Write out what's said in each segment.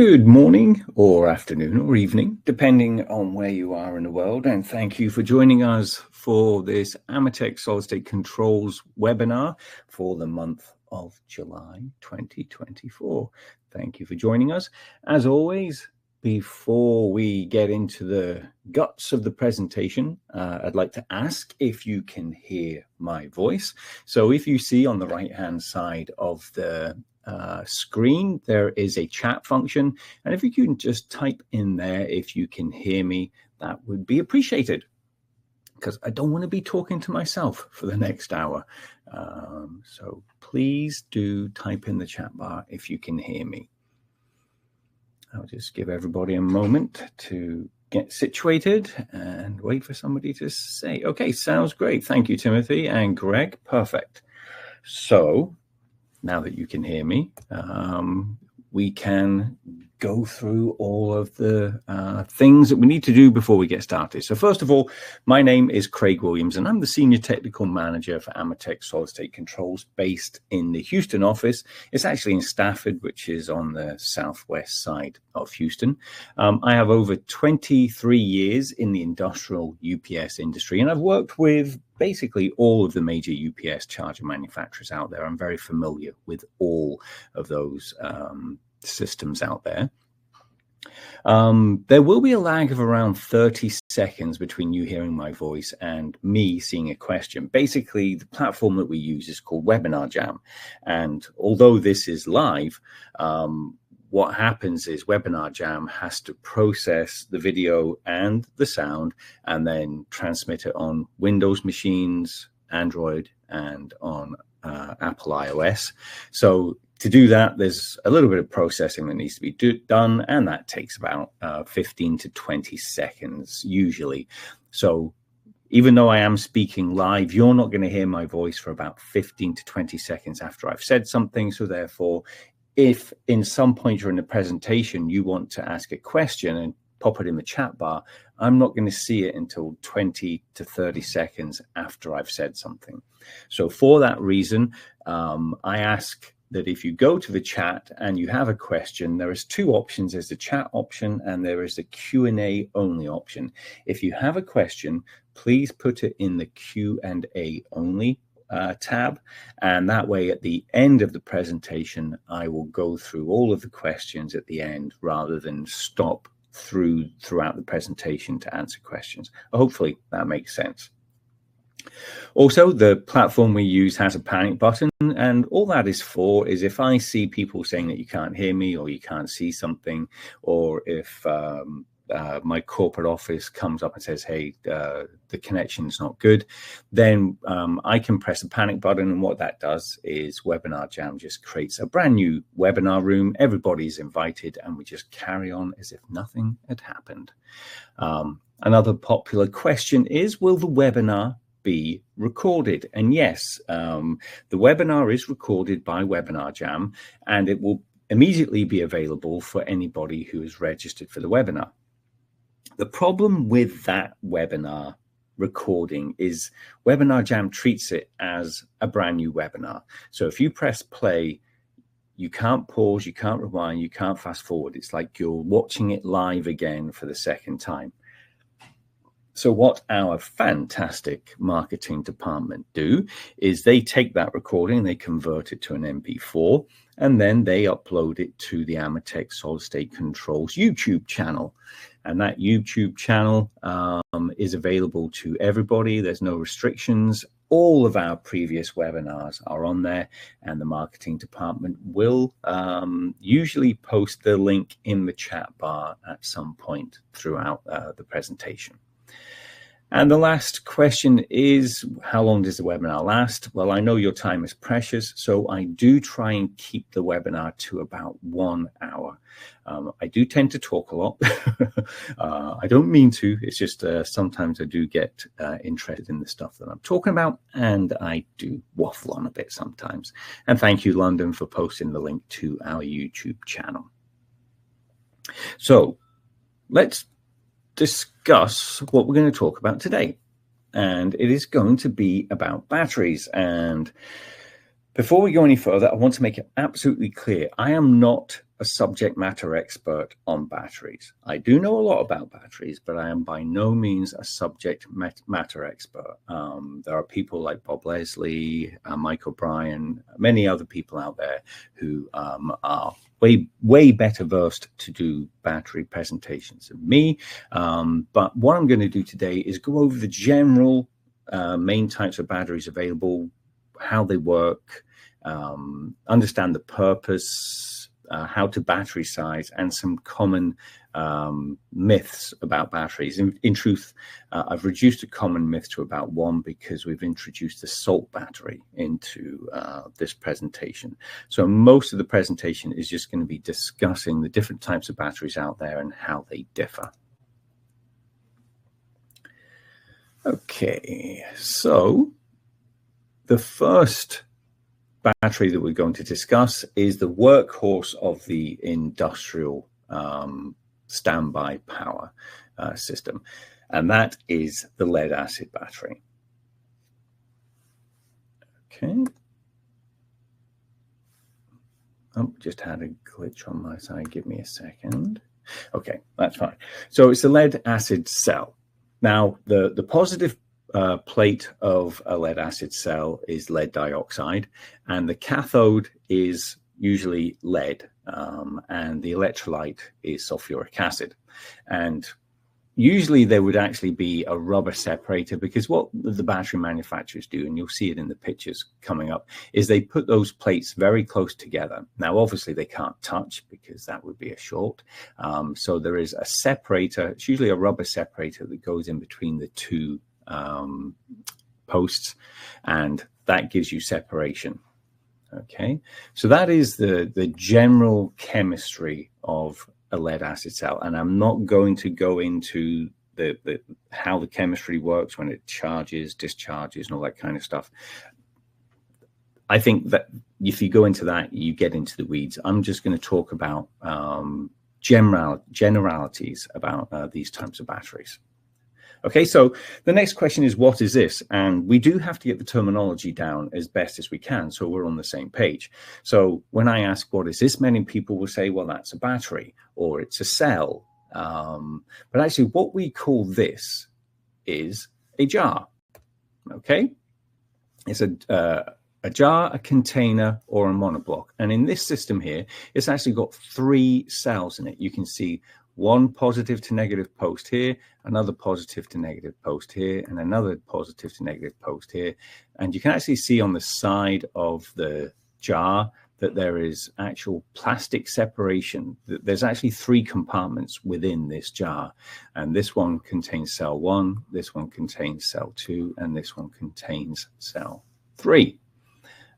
Good morning or afternoon or evening, depending on where you are in the world. And thank you for joining us for this AMETEK Solid-State Controls webinar for the month of July 2024. Thank you for joining us. As always, before we get into the guts of the presentation, I'd like to ask if you can hear my voice. So if you see on the right-hand side of the screen, there is a chat function, and if you can just type in there if you can hear me, that would be appreciated, because I don't want to be talking to myself for the next hour. So please do type in the chat bar if you can hear me. I'll just give everybody a moment to get situated and wait for somebody to say, okay, sounds great. Thank you, Timothy and Greg. Perfect. So now that you can hear me, we can go through all of the things that we need to do before we get started. So first of all, my name is Craig Williams, and I'm the Senior Technical Manager for AMETEK Solid-State Controls based in the Houston office. It's actually in Stafford, which is on the southwest side of Houston. I have over 23 years in the industrial UPS industry, and I've worked with basically all of the major UPS charger manufacturers out there. I'm very familiar with all of those systems out there. There will be a lag of around 30 seconds between you hearing my voice and me seeing a question. Basically, the platform that we use is called Webinar Jam. And although this is live, what happens is Webinar Jam has to process the video and the sound and then transmit it on Windows machines, Android, and on Apple iOS. So to do that, there's a little bit of processing that needs to be done, and that takes about 15 to 20 seconds usually. So even though I am speaking live, you're not going to hear my voice for about 15 to 20 seconds after I've said something. So therefore, if in some point during the presentation you want to ask a question and pop it in the chat bar, I'm not going to see it until 20 to 30 seconds after I've said something. So for that reason, I ask that if you go to the chat and you have a question, there is two options. There's the chat option and there is the Q&A only option. If you have a question, please put it in the Q&A only tab, and that way at the end of the presentation I will go through all of the questions at the end rather than stop throughout the presentation to answer questions. Hopefully that makes sense. Also, the platform we use has a panic button, and all that is for is if I see people saying that you can't hear me or you can't see something, or if my corporate office comes up and says, hey, the connection's not good, then I can press a panic button, and what that does is Webinar Jam just creates a brand new webinar room. Everybody's invited, and we just carry on as if nothing had happened. Another popular question is, will the webinar be recorded? And yes, the webinar is recorded by Webinar Jam, and it will immediately be available for anybody who is registered for the webinar. The problem with that webinar recording is Webinar Jam treats it as a brand new webinar. So if you press play, you can't pause, you can't rewind, you can't fast forward. It's like you're watching it live again for the second time. So what our fantastic marketing department do is they take that recording, they convert it to an MP4, and then they upload it to the AMETEK Solid-State Controls YouTube channel. And that YouTube channel is available to everybody. There's no restrictions. All of our previous webinars are on there, and the marketing department will usually post the link in the chat bar at some point throughout the presentation. And the last question is, how long does the webinar last? Well, I know your time is precious, so I do try and keep the webinar to about 1 hour. I do tend to talk a lot. I don't mean to. It's just sometimes I do get interested in the stuff that I'm talking about, and I do waffle on a bit sometimes. And thank you, London, for posting the link to our YouTube channel. So let's discuss what we're going to talk about today, and it is going to be about batteries. And Before we go any further, I want to make it absolutely clear, I am not a subject matter expert on batteries. I do know a lot about batteries, but I am by no means a subject matter expert. There are people like Bob Leslie, Mike O'Brien, many other people out there who are way better versed to do battery presentations than me. But what I'm going to do today is go over the general main types of batteries available, how they work, understand the purpose, how to battery size, and some common myths about batteries. In truth, I've reduced a common myth to about one because we've introduced the salt battery into this presentation. So most of the presentation is just going to be discussing the different types of batteries out there and how they differ. Okay, so the first battery that we're going to discuss is the workhorse of the industrial standby power system, and that is the lead acid battery. Okay. Oh, just had a glitch on my side. Give me a second. Okay, that's fine. So it's the lead acid cell. Now, the positive plate of a lead acid cell is lead dioxide, and the cathode is usually lead, and the electrolyte is sulfuric acid. And usually there would actually be a rubber separator, because what the battery manufacturers do, and you'll see it in the pictures coming up, is they put those plates very close together. Now, obviously they can't touch because that would be a short. So there is a separator. It's usually a rubber separator that goes in between the two posts, and that gives you separation. Okay, so that is the general chemistry of a lead acid cell, and I'm not going to go into the how the chemistry works when it charges, discharges, and all that kind of stuff. I think that if you go into that, you get into the weeds. I'm just going to talk about generalities about these types of batteries. Okay, so the next question is, what is this? And we do have to get the terminology down as best as we can so we're on the same page. So when I ask, what is this? Many people will say, well, that's a battery or it's a cell. But actually what we call this is a jar. Okay, it's a jar, a container, or a monoblock. And in this system here, it's actually got 3 cells in it. You can see one positive to negative post here, another positive to negative post here, and another positive to negative post here. And you can actually see on the side of the jar that there is actual plastic separation. There's actually 3 compartments within this jar. And this one contains cell 1, this one contains cell 2, and this one contains cell 3.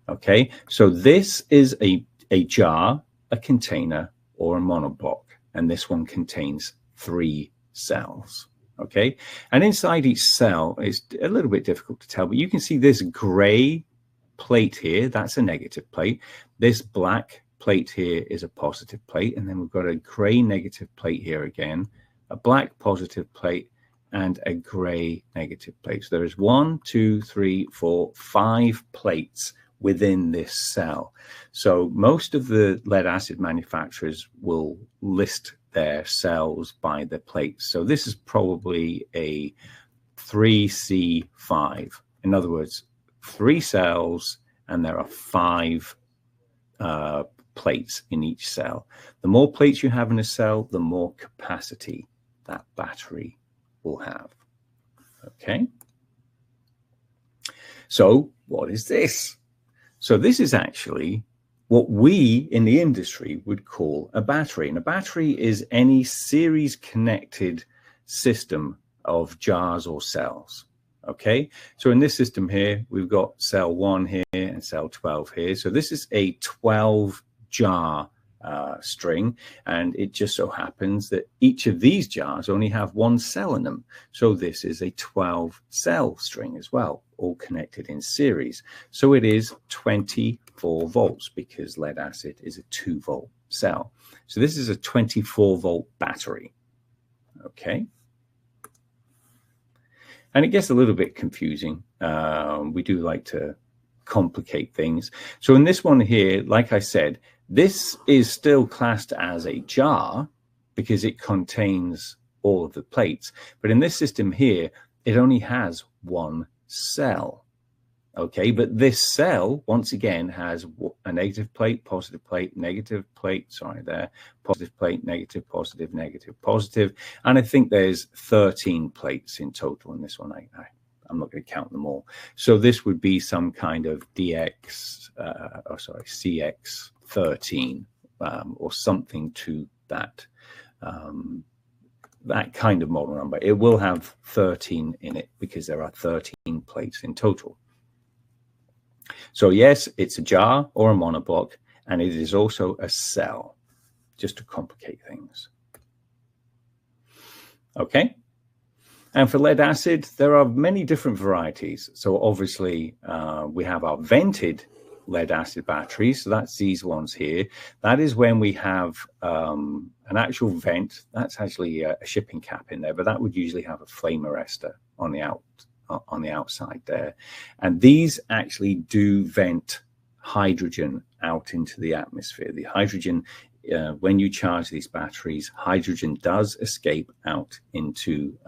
Okay, so this is a jar, a container, or a monoblock. And this one contains 3 cells. Okay, and inside each cell is a little bit difficult to tell, but you can see this gray plate here, that's a negative plate. This black plate here is a positive plate, and then we've got a gray negative plate here again, a black positive plate, and a gray negative plate. So there is 1, 2, 3, 4, 5 plates within this cell. So most of the lead acid manufacturers will list their cells by the plates. So this is probably a 3C5. In other words, 3 cells, and there are 5 plates in each cell. The more plates you have in a cell, the more capacity that battery will have. Okay. So what is this? So this is actually what we in the industry would call a battery. And a battery is any series connected system of jars or cells. Okay, so in this system here, we've got cell 1 here and cell 12 here. So this is a 12 jar string, and it just so happens that each of these jars only have 1 cell in them. So this is a 12 cell string as well, all connected in series. So it is 24 volts because lead acid is a 2-volt cell. So this is a 24-volt battery. Okay. And it gets a little bit confusing. We do like to complicate things. So in this one here, like I said, this is still classed as a jar because it contains all of the plates. But in this system here, it only has one cell. Okay, but this cell, once again, has a negative plate, positive plate, negative plate, sorry, there, positive plate, negative, positive, negative, positive. And I think there's 13 plates in total in this one. I'm not going to count them all. So this would be some kind of CX13 or something to that. That kind of model number. It will have 13 in it because there are 13 plates in total. So yes, it's a jar or a monoblock, and it is also a cell, just to complicate things. Okay. And for lead acid, there are many different varieties. So obviously, we have our vented lead acid batteries. So that's these ones here. That is when we have an actual vent. That's actually a shipping cap in there, but that would usually have a flame arrestor on the outside there. And these actually do vent hydrogen out into the atmosphere. The hydrogen, when you charge these batteries, hydrogen does escape out into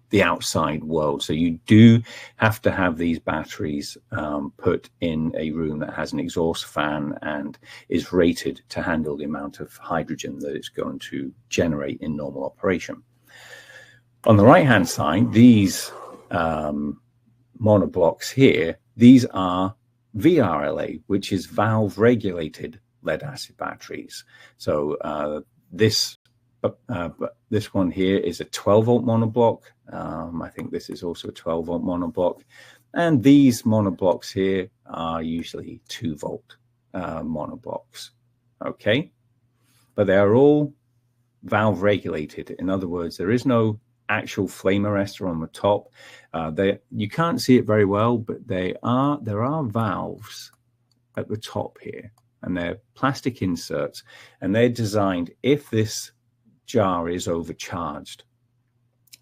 the outside world. So you do have to have these batteries put in a room that has an exhaust fan and is rated to handle the amount of hydrogen that it's going to generate in normal operation. On the right-hand side, these monoblocks here, these are VRLA, which is valve-regulated lead-acid batteries. So this one here is a 12-volt monoblock. I think this is also a 12-volt monoblock. And these monoblocks here are usually 2-volt monoblocks. Okay? But they are all valve-regulated. In other words, there is no actual flame arrestor on the top. You can't see it very well, but there are valves at the top here, and they're plastic inserts, and they're designed, if this jar is overcharged,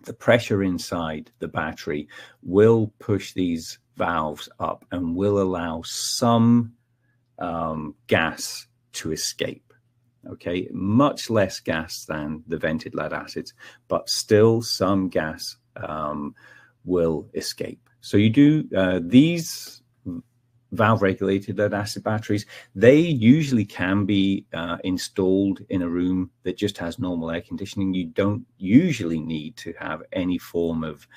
the pressure inside the battery will push these valves up and will allow some gas to escape. Okay, much less gas than the vented lead acids, but still some gas will escape. So you do these valve-regulated lead acid batteries, they usually can be installed in a room that just has normal air conditioning. You don't usually need to have any form of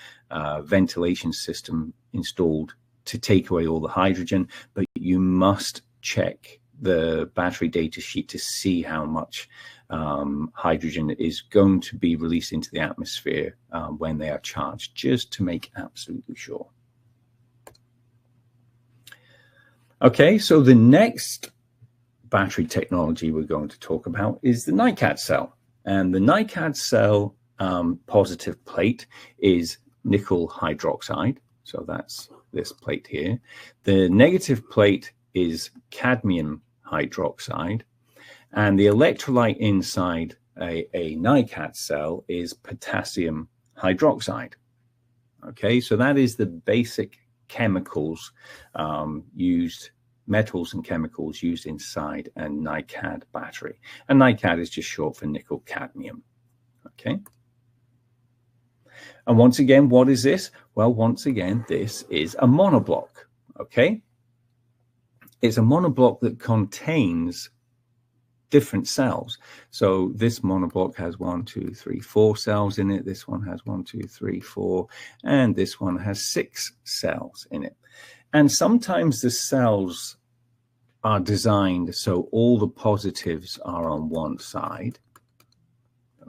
ventilation system installed to take away all the hydrogen, but you must check the battery data sheet to see how much hydrogen is going to be released into the atmosphere when they are charged, just to make absolutely sure. Okay, so the next battery technology we're going to talk about is the NiCad cell. And the NiCad cell positive plate is nickel hydroxide. So that's this plate here. The negative plate is cadmium hydroxide, and the electrolyte inside a NiCad cell is potassium hydroxide. Okay, so that is the basic chemicals metals and chemicals used inside a NiCad battery. And NiCad is just short for nickel cadmium. Okay. And once again, what is this? Well, once again, this is a monoblock. Okay. It's a monoblock that contains different cells. So this monoblock has 1, 2, 3, 4 cells in it. This one has 1, 2, 3, 4, and this one has 6 cells in it. And sometimes the cells are designed so all the positives are on one side,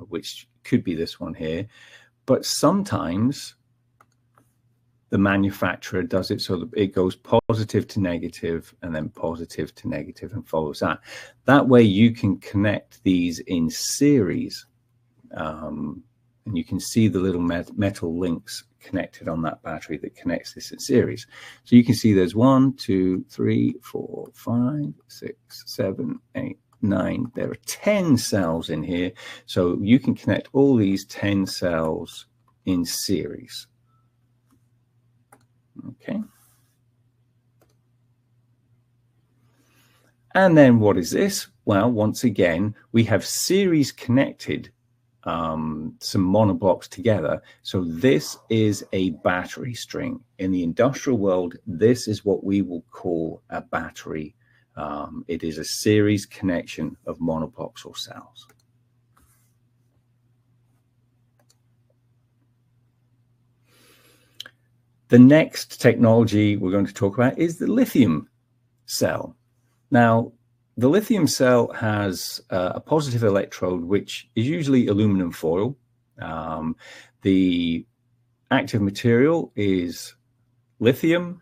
which could be this one here. But sometimes the manufacturer does it so that it goes positive to negative and then positive to negative and follows that. That way you can connect these in series, and you can see the little metal links connected on that battery that connects this in series. So you can see there's 1, 2, 3, 4, 5, 6, 7, 8, 9. There are 10 cells in here. So you can connect all these 10 cells in series. Okay. And then what is this? Well, once again, we have series connected some monoblocks together. So this is a battery string. In the industrial world, this is what we will call a battery. It is a series connection of monoblocks or cells. The next technology we're going to talk about is the lithium cell. Now, the lithium cell has a positive electrode, which is usually aluminum foil. The active material is lithium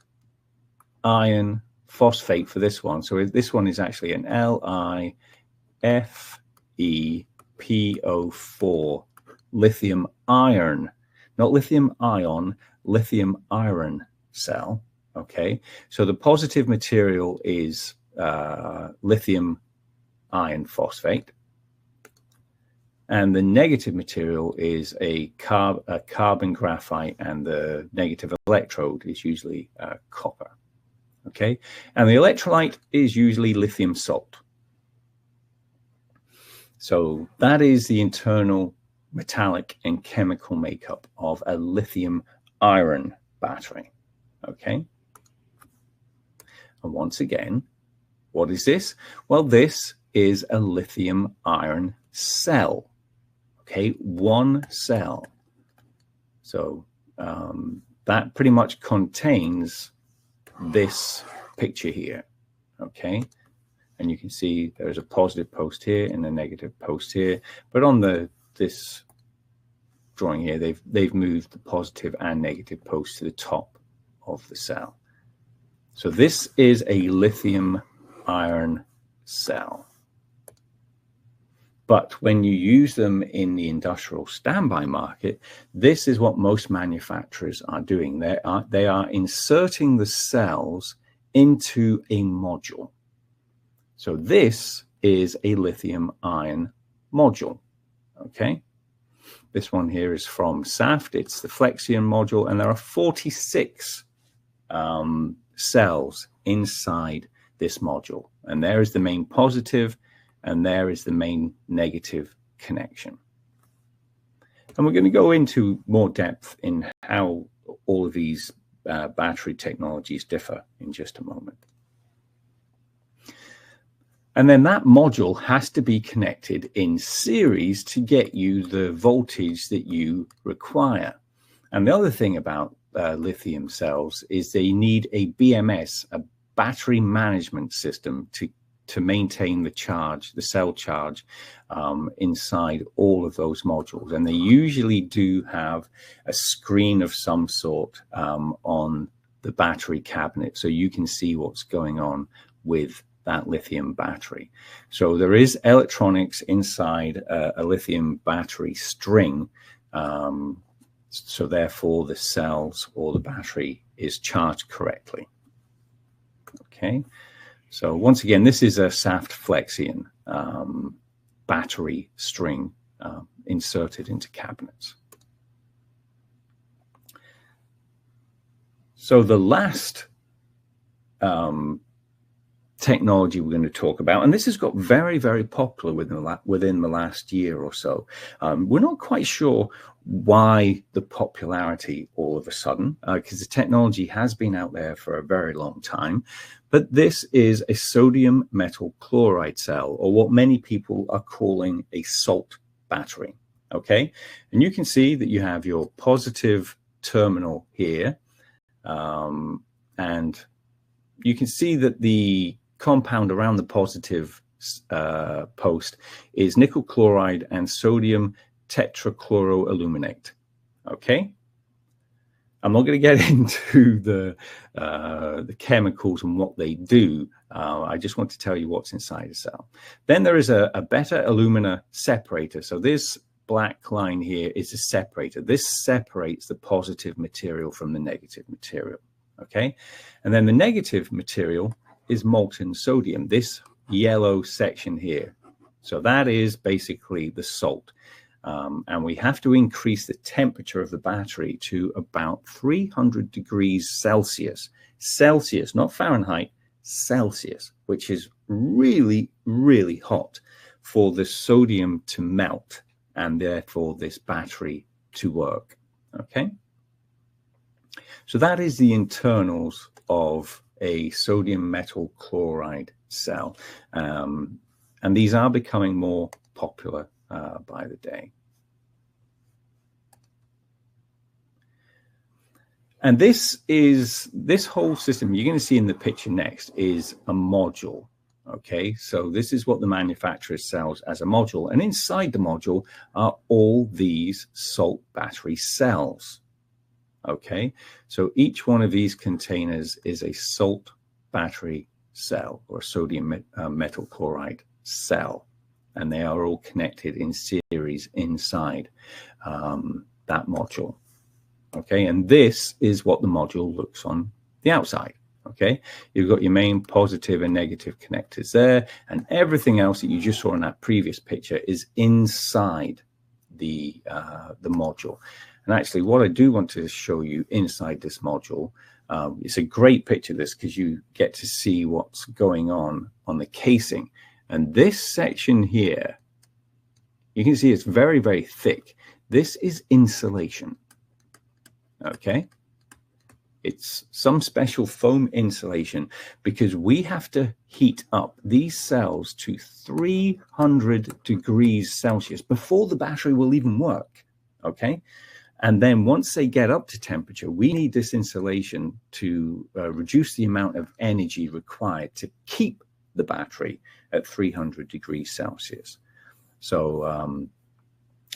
iron phosphate for this one. So this one is actually an LiFePO4, lithium iron, not lithium ion, lithium iron cell. Okay, so the positive material is lithium iron phosphate, and the negative material is a carbon graphite, and the negative electrode is usually copper. Okay, and the electrolyte is usually lithium salt. So that is the internal metallic and chemical makeup of a lithium iron battery. Okay, and once again, what is this? Well, this is a lithium iron cell. Okay, one cell. So that pretty much contains this picture here. Okay, and you can see there's a positive post here and a negative post here, but on this drawing here, they've moved the positive and negative post to the top of the cell. So this is a lithium iron cell. But when you use them in the industrial standby market, this is what most manufacturers are doing. They are inserting the cells into a module. So this is a lithium ion module. Okay, this one here is from SAFT. It's the Flexion module, and there are 46 cells inside this module, and there is the main positive, and there is the main negative connection. And we're going to go into more depth in how all of these battery technologies differ in just a moment. And then that module has to be connected in series to get you the voltage that you require. And the other thing about lithium cells is they need a BMS, a battery management system, to maintain the charge, the cell charge, inside all of those modules. And they usually do have a screen of some sort on the battery cabinet, so you can see what's going on with that lithium battery. So there is electronics inside a lithium battery string, so therefore the cells or the battery is charged correctly. Okay, so once again, this is a SAFT Flexion battery string inserted into cabinets. So the last technology we're going to talk about, and this has got very, very popular within the last year or so. We're not quite sure why the popularity all of a sudden, because the technology has been out there for a very long time. But this is a sodium metal chloride cell, or what many people are calling a salt battery. Okay, and you can see that you have your positive terminal here, and you can see that the compound around the positive post is nickel chloride and sodium tetrachloroaluminate. Okay, I'm not going to get into the chemicals and what they do. I just want to tell you what's inside a cell. Then there is a beta alumina separator. So this black line here is a separator. This separates the positive material from the negative material. Okay, and then the negative material is molten sodium, this yellow section here. So that is basically the salt. And we have to increase the temperature of the battery to about 300 degrees Celsius. Celsius, not Fahrenheit, Celsius, which is really, really hot for the sodium to melt and therefore this battery to work. Okay, so that is the internals of a sodium metal chloride cell, and these are becoming more popular by the day. And this whole system you're going to see in the picture next is a module. Okay, so this is what the manufacturer sells as a module, and inside the module are all these salt battery cells. Okay, so each one of these containers is a salt battery cell or a sodium metal chloride cell, and they are all connected in series inside that module. Okay, and this is what the module looks on the outside. Okay, you've got your main positive and negative connectors there, and everything else that you just saw in that previous picture is inside the module. And actually, what I do want to show you inside this module, it's a great picture, this, because you get to see what's going on the casing. And this section here, you can see it's very, very thick. This is insulation. Okay, it's some special foam insulation because we have to heat up these cells to 300 degrees Celsius before the battery will even work. Okay, and then once they get up to temperature, we need this insulation to reduce the amount of energy required to keep the battery at 300 degrees Celsius. So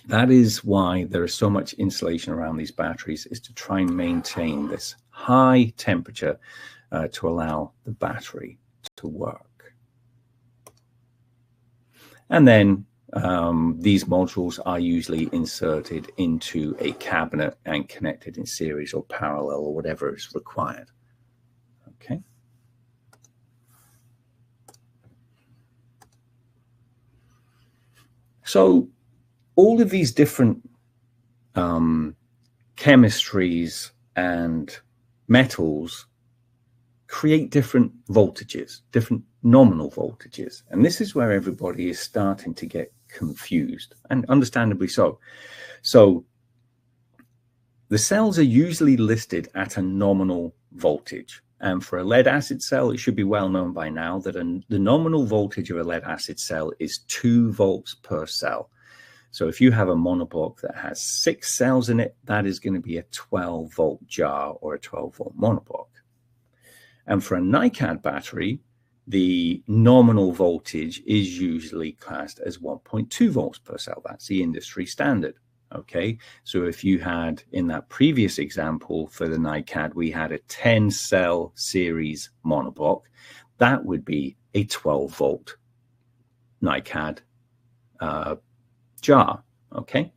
that is why there is so much insulation around these batteries, is to try and maintain this high temperature to allow the battery to work. And then these modules are usually inserted into a cabinet and connected in series or parallel or whatever is required. Okay. So all of these different chemistries and metals create different voltages, different nominal voltages. And this is where everybody is starting to get confused, and understandably so. So the cells are usually listed at a nominal voltage. And for a lead acid cell, it should be well known by now that the nominal voltage of a lead acid cell is 2 volts per cell. So if you have a monoblock that has 6 cells in it, that is going to be a 12-volt jar or a 12-volt monoblock. And for a NiCad battery, the nominal voltage is usually classed as 1.2 volts per cell. That's the industry standard. Okay, so if you had, in that previous example for the NiCad, we had a 10-cell series monoblock, that would be a 12-volt NiCad jar. Okay,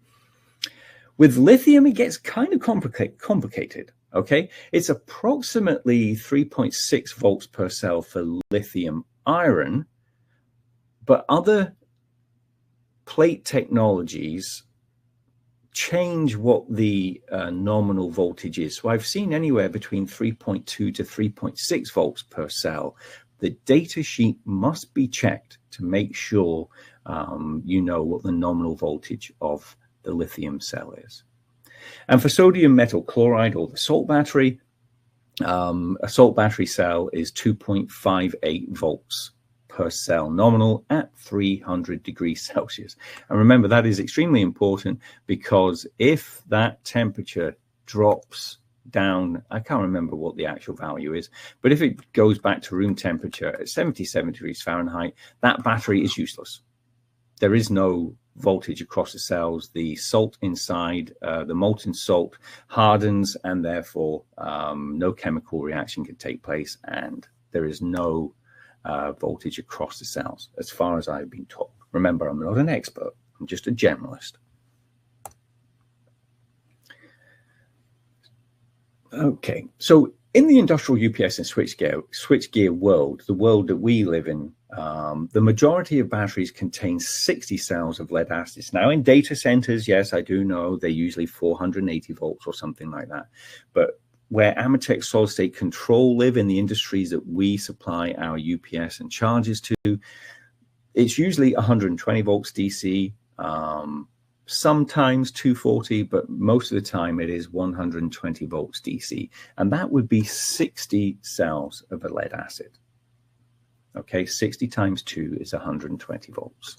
with lithium it gets kind of complicated. Okay, it's approximately 3.6 volts per cell for lithium iron, but other plate technologies change what the nominal voltage is. So I've seen anywhere between 3.2 to 3.6 volts per cell. The data sheet must be checked to make sure you know what the nominal voltage of the lithium cell is. And for sodium metal chloride, or the salt battery, a salt battery cell is 2.58 volts per cell nominal at 300 degrees Celsius. And remember, that is extremely important, because if that temperature drops down, I can't remember what the actual value is, but if it goes back to room temperature at 77 degrees Fahrenheit, that battery is useless. There is no voltage across the cells. The salt inside, the molten salt, hardens, and therefore no chemical reaction can take place, and there is no voltage across the cells, as far as I've been told. Remember, I'm not an expert, I'm just a generalist. Okay, so in the industrial UPS and switchgear world, the world that we live in, the majority of batteries contain 60 cells of lead acids. Now, in data centers, yes, I do know they're usually 480 volts or something like that. But where AMETEK solid-state control live in the industries that we supply our UPS and chargers to, it's usually 120 volts DC, sometimes 240, but most of the time it is 120 volts DC. And that would be 60 cells of a lead acid. Okay, 60 times 2 is 120 volts.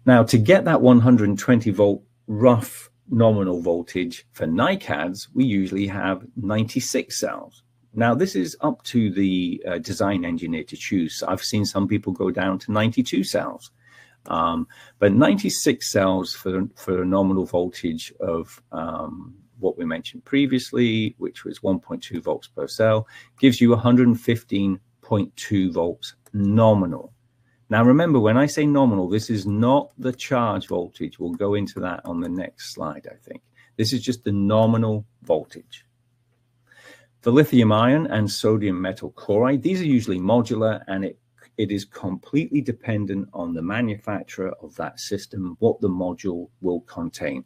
Now, to get that 120 volt rough nominal voltage for NiCads, we usually have 96 cells. Now, this is up to the design engineer to choose. I've seen some people go down to 92 cells, but 96 cells for a nominal voltage of what we mentioned previously, which was 1.2 volts per cell, gives you 115.2 volts nominal. Now, remember, when I say nominal, this is not the charge voltage. We'll go into that on the next slide, I think. This is just the nominal voltage. For lithium ion and sodium metal chloride, these are usually modular, and it is completely dependent on the manufacturer of that system, what the module will contain.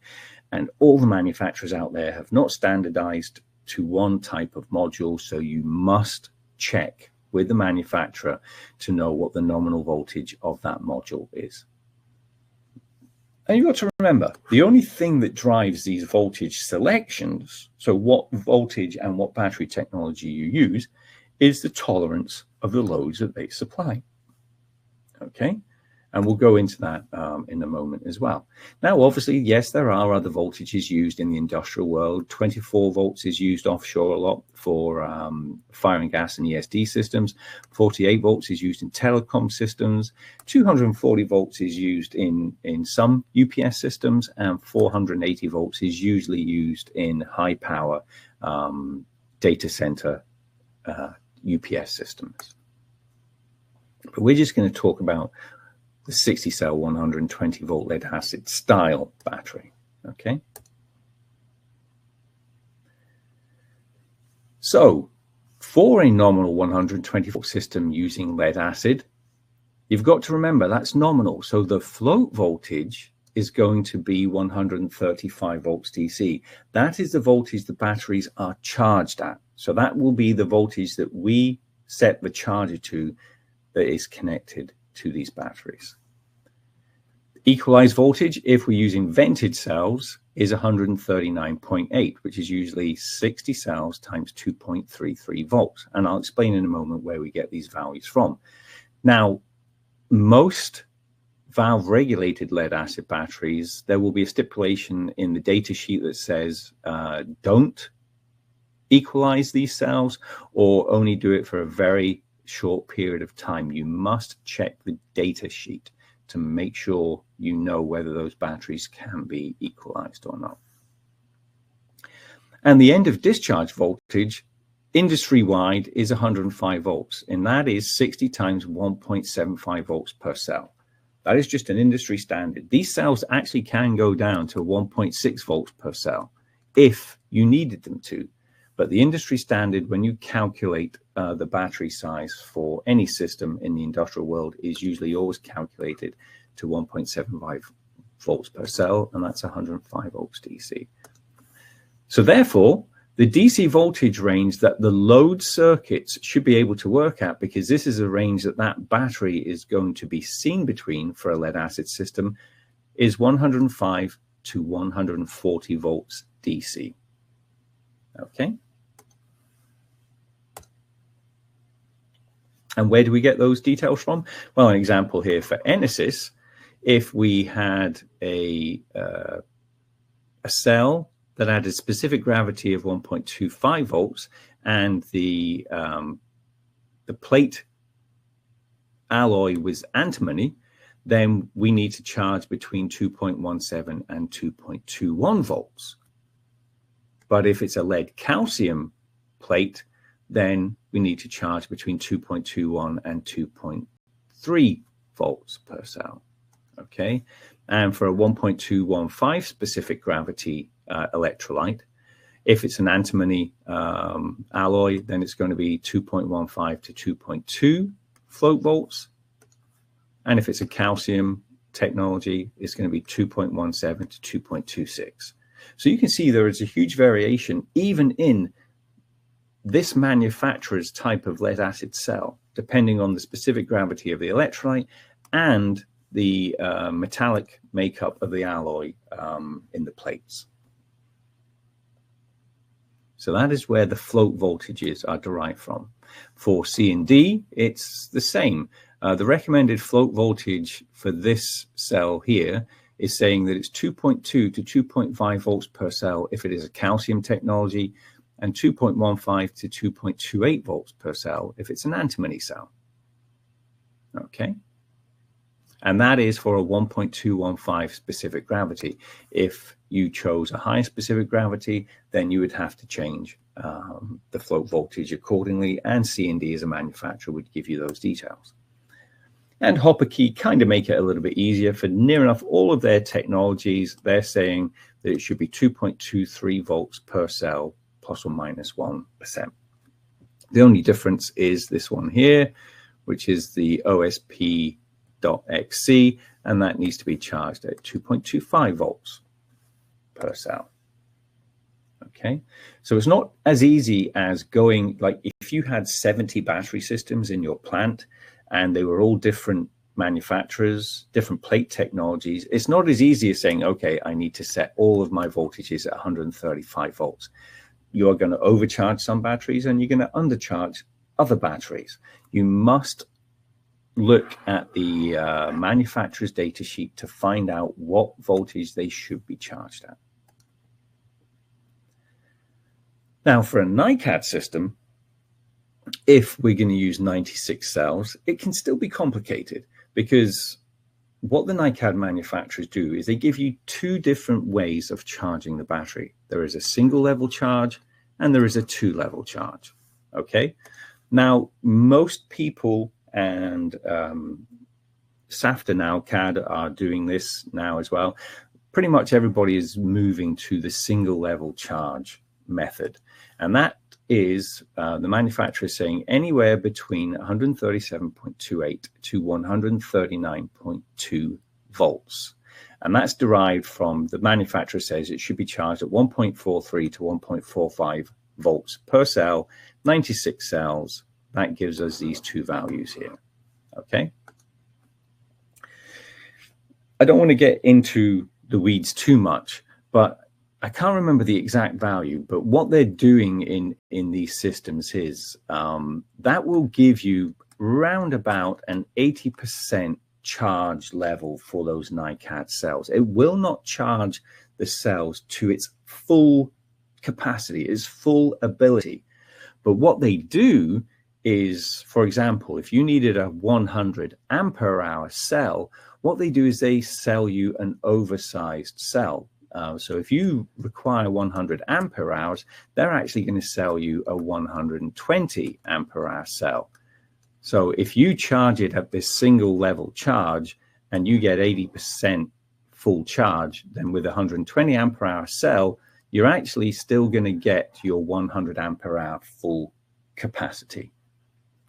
And all the manufacturers out there have not standardized to one type of module, so you must check with the manufacturer to know what the nominal voltage of that module is. And you've got to remember, the only thing that drives these voltage selections, so what voltage and what battery technology you use, is the tolerance of the loads that they supply. Okay, and we'll go into that in a moment as well. Now, obviously, yes, there are other voltages used in the industrial world. 24 volts is used offshore a lot for fire and gas and ESD systems. 48 volts is used in telecom systems. 240 volts is used in some UPS systems, and 480 volts is usually used in high power data center UPS systems. But we're just going to talk about the 60 cell 120 volt lead acid style battery. Okay. So for a nominal 120 volt system using lead acid, you've got to remember that's nominal. So the float voltage is going to be 135 volts DC. That is the voltage the batteries are charged at. So that will be the voltage that we set the charger to that is connected to these batteries. Equalized voltage, if we're using vented cells, is 139.8, which is usually 60 cells times 2.33 volts. And I'll explain in a moment where we get these values from. Now, most valve regulated lead acid batteries, there will be a stipulation in the data sheet that says don't equalize these cells, or only do it for a very short period of time. You must check the data sheet to make sure you know whether those batteries can be equalized or not. And the end of discharge voltage industry-wide is 105 volts, and that is 60 times 1.75 volts per cell. That is just an industry standard. These cells actually can go down to 1.6 volts per cell if you needed them to. But the industry standard, when you calculate the battery size for any system in the industrial world, is usually always calculated to 1.75 volts per cell, and that's 105 volts DC. So therefore, the DC voltage range that the load circuits should be able to work at, because this is a range that that battery is going to be seen between for a lead acid system, is 105 to 140 volts DC. Okay. And where do we get those details from? Well, an example here for Enesis, if we had a cell that had a specific gravity of 1.25 volts and the plate alloy was antimony, then we need to charge between 2.17 and 2.21 volts. But if it's a lead calcium plate, then we need to charge between 2.21 and 2.3 volts per cell. Okay, and for a 1.215 specific gravity electrolyte, if it's an antimony alloy, then it's going to be 2.15 to 2.2 float volts. And if it's a calcium technology, it's going to be 2.17 to 2.26. So you can see there is a huge variation even in this manufacturer's type of lead acid cell, depending on the specific gravity of the electrolyte and the metallic makeup of the alloy in the plates. So that is where the float voltages are derived from. For C and D, it's the same. The recommended float voltage for this cell here is saying that it's 2.2 to 2.5 volts per cell if it is a calcium technology, and 2.15 to 2.28 volts per cell if it's an antimony cell. Okay. And that is for a 1.215 specific gravity. If you chose a higher specific gravity, then you would have to change the float voltage accordingly, and C&D as a manufacturer would give you those details. And Hopper-Key kind of make it a little bit easier. For near enough all of their technologies, they're saying that it should be 2.23 volts per cell, plus or minus 1%. The only difference is this one here, which is the OSP.XC, and that needs to be charged at 2.25 volts per cell. Okay, so it's not as easy as going, like if you had 70 battery systems in your plant and they were all different manufacturers, different plate technologies, it's not as easy as saying, okay, I need to set all of my voltages at 135 volts. You're going to overcharge some batteries and you're going to undercharge other batteries. You must look at the manufacturer's data sheet to find out what voltage they should be charged at. Now, for a NiCad system, if we're going to use 96 cells, it can still be complicated, because what the NiCad manufacturers do is they give you two different ways of charging the battery. There is a single level charge and there is a two-level charge. Okay. Now, most people and SAFTA now, CAD, are doing this now as well. Pretty much everybody is moving to the single level charge method. And that is the manufacturer saying anywhere between 137.28 to 139.2 volts. And that's derived from, the manufacturer says it should be charged at 1.43 to 1.45 volts per cell, 96 cells. That gives us these two values here. Okay. I don't want to get into the weeds too much, but I can't remember the exact value, but what they're doing in these systems is that will give you round about an 80% charge level for those NiCad cells. It will not charge the cells to its full capacity, its full ability. But what they do is, for example, if you needed a 100 ampere hour cell, what they do is they sell you an oversized cell. So if you require 100 ampere hours, they're actually going to sell you a 120 ampere hour cell. So if you charge it at this single level charge and you get 80% full charge, then with a 120 ampere hour cell, you're actually still going to get your 100 ampere hour full capacity.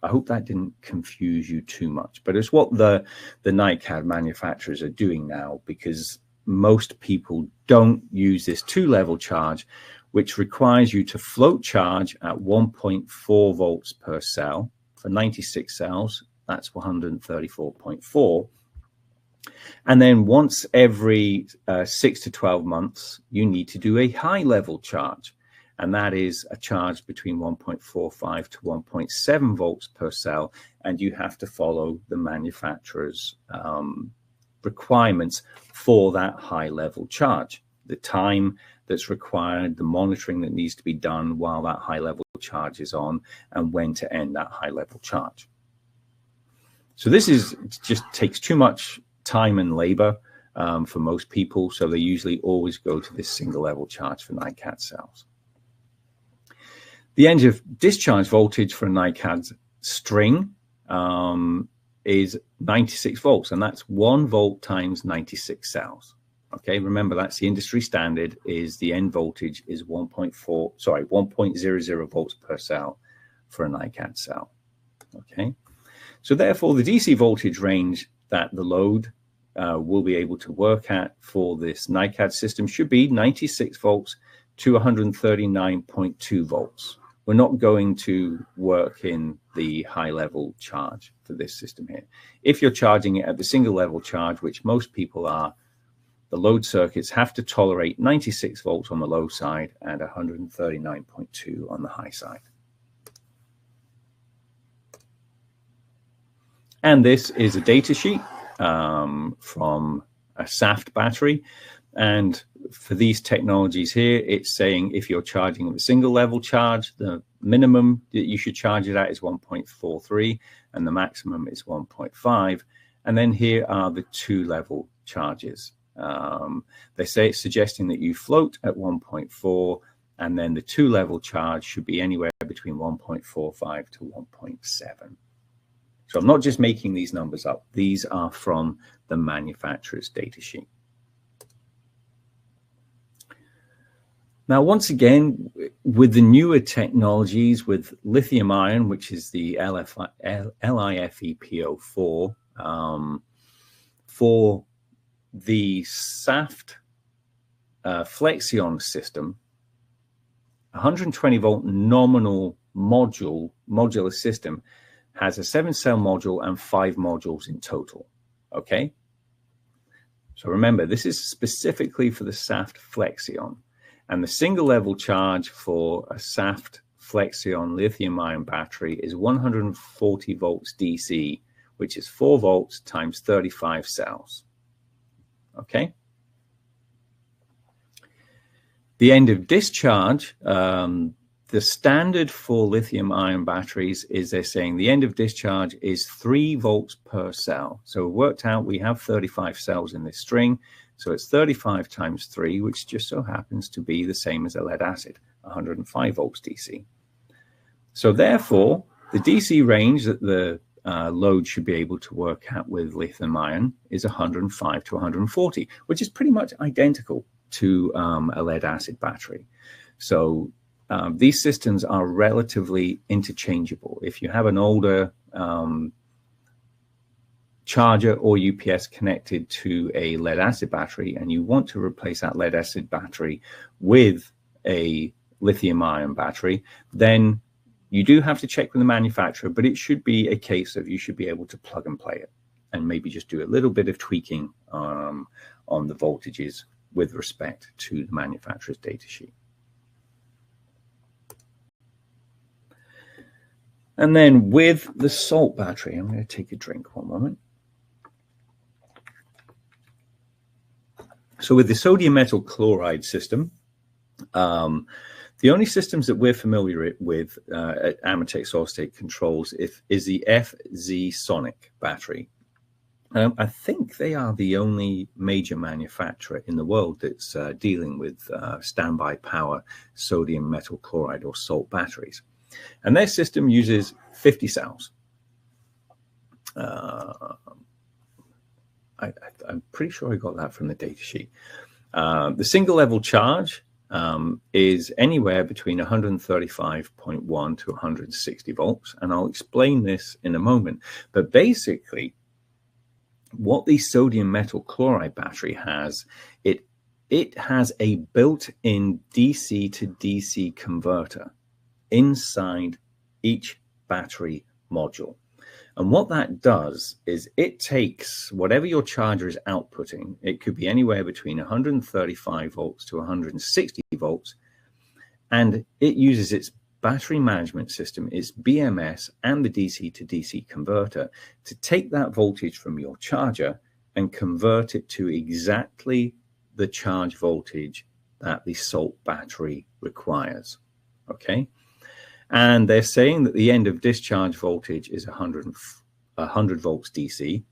I hope that didn't confuse you too much, but it's what the NiCad manufacturers are doing now, because most people don't use this two-level charge, which requires you to float charge at 1.4 volts per cell. For 96 cells, that's 134.4. And then once every 6 to 12 months, you need to do a high-level charge. And that is a charge between 1.45 to 1.7 volts per cell. And you have to follow the manufacturer's requirements for that high-level charge. The time that's required, the monitoring that needs to be done while that high-level charge is on, and when to end that high-level charge. So this just takes too much time and labor for most people. So they usually always go to this single-level charge for NiCad cells. The end of discharge voltage for a NiCad string is 96 volts, and that's 1 volt times 96 cells. Okay, remember that's the industry standard, is the end voltage is 1.00 volts per cell for a NiCad cell. Okay, so therefore the DC voltage range that the load we'll be able to work at for this NiCad system should be 96 volts to 139.2 volts. We're not going to work in the high level charge for this system here. If you're charging it at the single level charge, which most people are, the load circuits have to tolerate 96 volts on the low side and 139.2 on the high side. And this is a data sheet from a SAFT battery. And for these technologies here, it's saying if you're charging with a single level charge, the minimum that you should charge it at is 1.43 and the maximum is 1.5. And then here are the two level charges. They say it's suggesting that you float at 1.4 and then the two level charge should be anywhere between 1.45 to 1.7. So I'm not just making these numbers up. These are from the manufacturer's data sheet. Now, once again, with the newer technologies, with lithium ion, which is the LiFePO4, for the SAFT Flexion system, 120 volt nominal modular system has a 7-cell module and 5 modules in total. Okay. So remember, this is specifically for the SAFT Flexion. And the single level charge for a SAFT Flexion lithium ion battery is 140 volts DC, which is 4 volts times 35 cells. Okay. The end of discharge, the standard for lithium ion batteries is they're saying the end of discharge is 3 volts per cell. So it worked out we have 35 cells in this string. So it's 35 times 3, which just so happens to be the same as a lead acid, 105 volts DC. So therefore, the DC range that the load should be able to work at with lithium ion is 105 to 140, which is pretty much identical to a lead acid battery. So these systems are relatively interchangeable. If you have an older charger or UPS connected to a lead acid battery and you want to replace that lead acid battery with a lithium ion battery, then you do have to check with the manufacturer, but it should be a case of you should be able to plug and play it and maybe just do a little bit of tweaking on the voltages with respect to the manufacturer's data sheet. And then with the salt battery, I'm going to take a drink one moment. So with the sodium metal chloride system, the only systems that we're familiar with at AMETEK Solidstate Controls is the FZ Sonic battery. I think they are the only major manufacturer in the world that's dealing with standby power sodium metal chloride or salt batteries. And their system uses 50 cells. I'm pretty sure I got that from the data sheet. The single level charge is anywhere between 135.1 to 160 volts. And I'll explain this in a moment. But basically, what the sodium metal chloride battery has, it has a built-in DC to DC converter inside each battery module. And what that does is it takes whatever your charger is outputting, it could be anywhere between 135 volts to 160 volts, and it uses its battery management system, its BMS, and the DC to DC converter to take that voltage from your charger and convert it to exactly the charge voltage that the salt battery requires. Okay. And they're saying that the end of discharge voltage is 100 volts DC.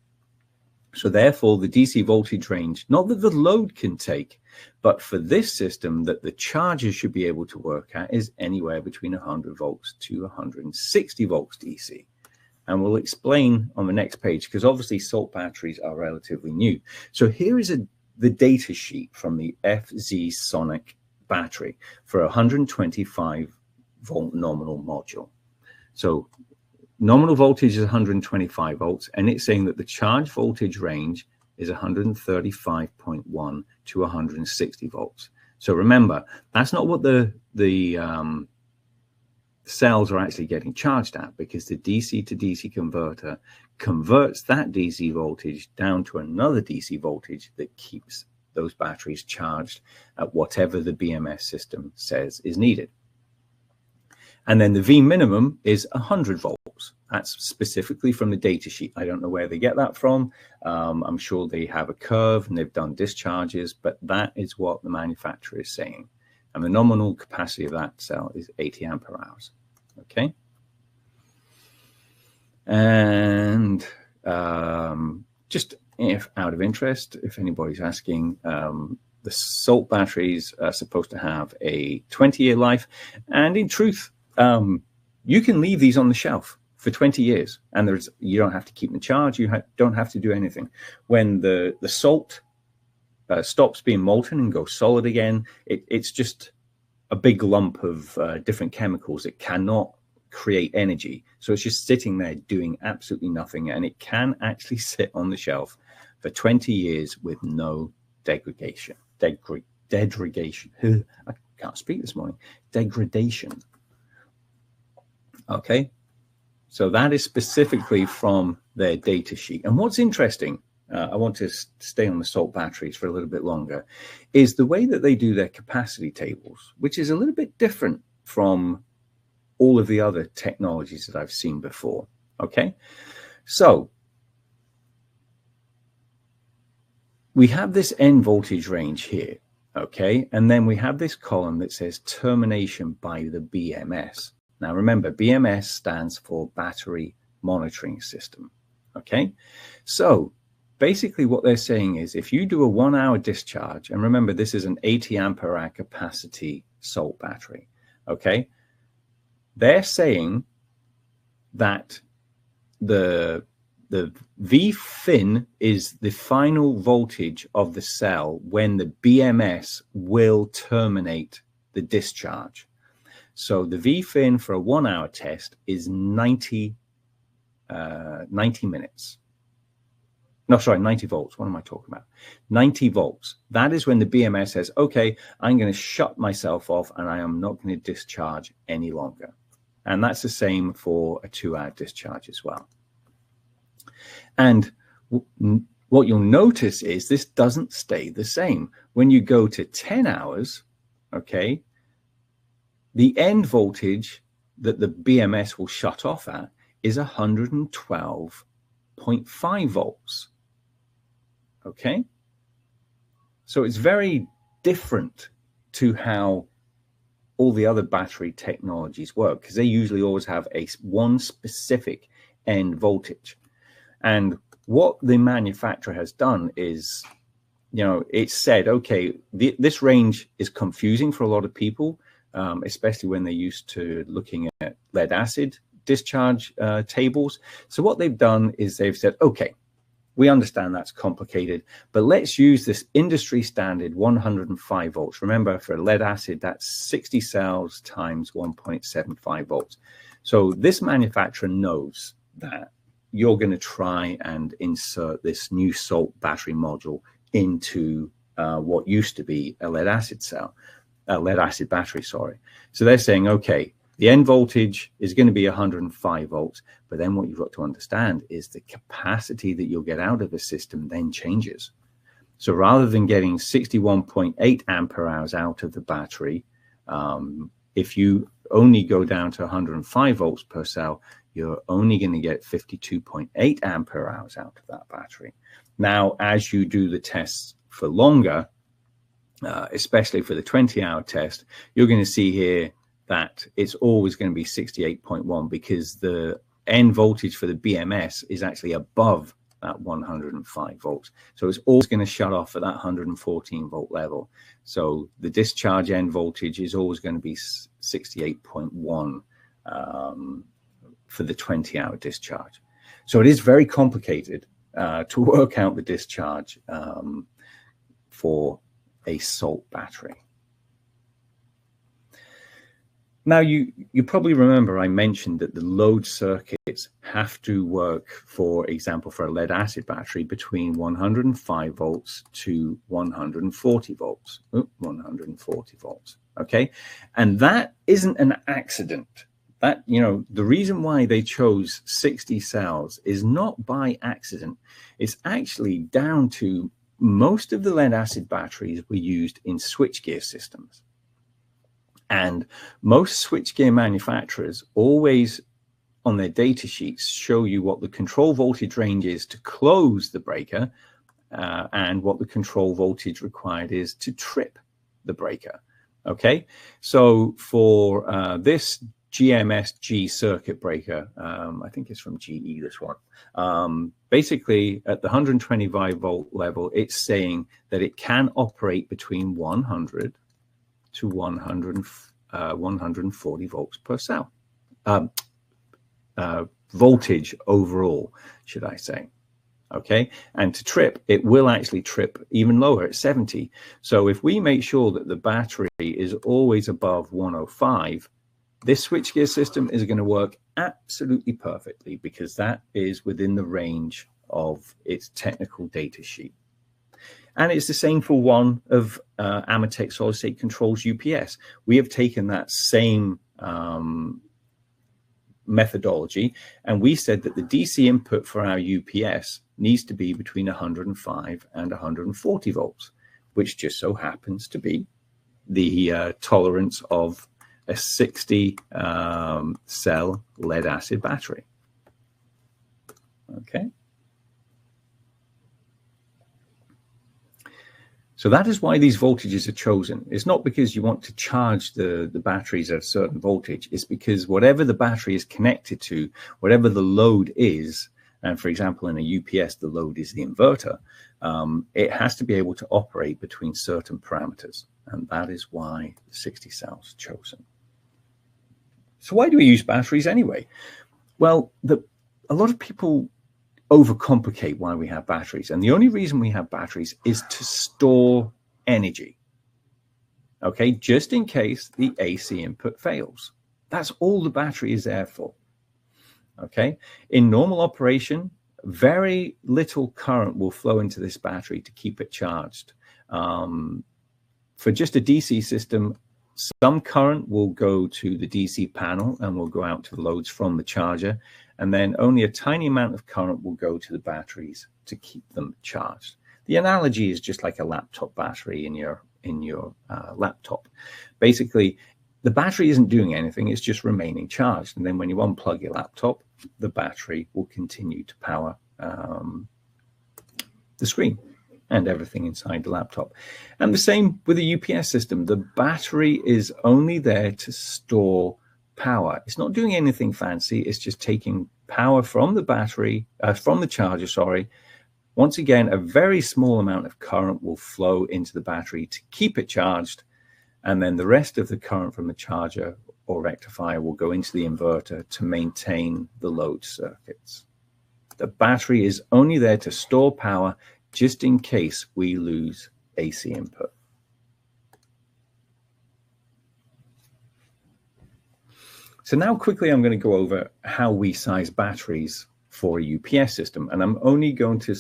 So therefore, the DC voltage range, not that the load can take, but for this system that the charger should be able to work at is anywhere between 100 volts to 160 volts DC. And we'll explain on the next page, because obviously salt batteries are relatively new. So here is the data sheet from the FZ Sonic battery for 125 volt nominal module. So nominal voltage is 125 volts, and it's saying that the charge voltage range is 135.1 to 160 volts. So remember, that's not what the cells are actually getting charged at, because the DC to DC converter converts that DC voltage down to another DC voltage that keeps those batteries charged at whatever the BMS system says is needed. And then the V minimum is 100 volts. That's specifically from the data sheet. I don't know where they get that from. I'm sure they have a curve and they've done discharges, but that is what the manufacturer is saying. And the nominal capacity of that cell is 80 ampere hours. Okay. And just if out of interest, if anybody's asking, the salt batteries are supposed to have a 20-year life. And in truth, you can leave these on the shelf for 20 years, and you don't have to keep them charged. You don't have to do anything. When the salt stops being molten and goes solid again, it's just a big lump of different chemicals that cannot create energy. So it's just sitting there doing absolutely nothing, and it can actually sit on the shelf for 20 years with no degradation. Degradation. I can't speak this morning. Degradation. Okay, so that is specifically from their data sheet. And what's interesting, I want to stay on the salt batteries for a little bit longer, is the way that they do their capacity tables, which is a little bit different from all of the other technologies that I've seen before. Okay, so we have this end voltage range here. Okay, and then we have this column that says termination by the BMS. Now, remember, BMS stands for Battery Monitoring System. Okay, so basically what they're saying is if you do a 1 hour discharge, and remember, this is an 80 ampere hour capacity salt battery. Okay, they're saying that the V fin is the final voltage of the cell when the BMS will terminate the discharge. So the V fin for a 1 hour test is 90 minutes. No, sorry, 90 volts. What am I talking about? 90 volts. That is when the BMS says, okay, I'm going to shut myself off and I am not going to discharge any longer. And that's the same for a 2 hour discharge as well. And what you'll notice is this doesn't stay the same. When you go to 10 hours, okay, the end voltage that the BMS will shut off at is 112.5 volts. Okay? So it's very different to how all the other battery technologies work, because they usually always have one specific end voltage. And what the manufacturer has done is, it's said, okay, this range is confusing for a lot of people, especially when they're used to looking at lead acid discharge tables. So what they've done is they've said, okay, we understand that's complicated, but let's use this industry standard 105 volts. Remember, for lead acid, that's 60 cells times 1.75 volts. So this manufacturer knows that you're going to try and insert this new salt battery module into what used to be a lead acid battery, sorry. So they're saying, okay, the end voltage is going to be 105 volts, but then what you've got to understand is the capacity that you'll get out of the system then changes. So rather than getting 61.8 ampere hours out of the battery, if you only go down to 105 volts per cell, you're only going to get 52.8 ampere hours out of that battery. Now, as you do the tests for longer, especially for the 20-hour test, you're going to see here that it's always going to be 68.1 because the end voltage for the BMS is actually above that 105 volts. So it's always going to shut off at that 114 volt level. So the discharge end voltage is always going to be 68.1 for the 20-hour discharge. So it is very complicated to work out the discharge for a salt battery. Now, you probably remember I mentioned that the load circuit circuits have to work, for example, for a lead acid battery between 105 volts to 140 volts. 140 volts. Okay. And that isn't an accident. That, you know, the reason why they chose 60 cells is not by accident. It's actually down to most of the lead acid batteries were used in switchgear systems. And most switchgear manufacturers always on their data sheets show you what the control voltage range is to close the breaker and what the control voltage required is to trip the breaker. Okay, so for this GMSG circuit breaker, I think it's from GE, this one. Basically, at the 125 volt level, it's saying that it can operate between 100 to 140 volts per cell. Voltage overall, should I say. Okay, and to trip, it will actually trip even lower at 70. So if we make sure that the battery is always above 105, this switchgear system is going to work absolutely perfectly because that is within the range of its technical data sheet. And it's the same for one of AMETEK solid-state controls UPS. We have taken that same methodology, and we said that the DC input for our UPS needs to be between 105 and 140 volts, which just so happens to be the tolerance of a 60 cell lead acid battery. Okay. So that is why these voltages are chosen. It's not because you want to charge the batteries at a certain voltage. It's because whatever the battery is connected to, whatever the load is, and for example, in a UPS, the load is the inverter, it has to be able to operate between certain parameters. And that is why the 60 cells are chosen. So why do we use batteries anyway? Well, a lot of people overcomplicate why we have batteries. And the only reason we have batteries is to store energy. Okay, just in case the AC input fails. That's all the battery is there for. Okay, in normal operation, very little current will flow into this battery to keep it charged. For just a DC system, some current will go to the DC panel and will go out to the loads from the charger, and then only a tiny amount of current will go to the batteries to keep them charged. The analogy is just like a laptop battery in your laptop. Basically, the battery isn't doing anything, it's just remaining charged. And then when you unplug your laptop, the battery will continue to power the screen and everything inside the laptop. And the same with the UPS system. The battery is only there to store power. It's not doing anything fancy. It's just taking power from the battery, from the charger, sorry. Once again, a very small amount of current will flow into the battery to keep it charged. And then the rest of the current from the charger or rectifier will go into the inverter to maintain the load circuits. The battery is only there to store power just in case we lose AC input. So now quickly I'm going to go over how we size batteries for a UPS system. And I'm only going to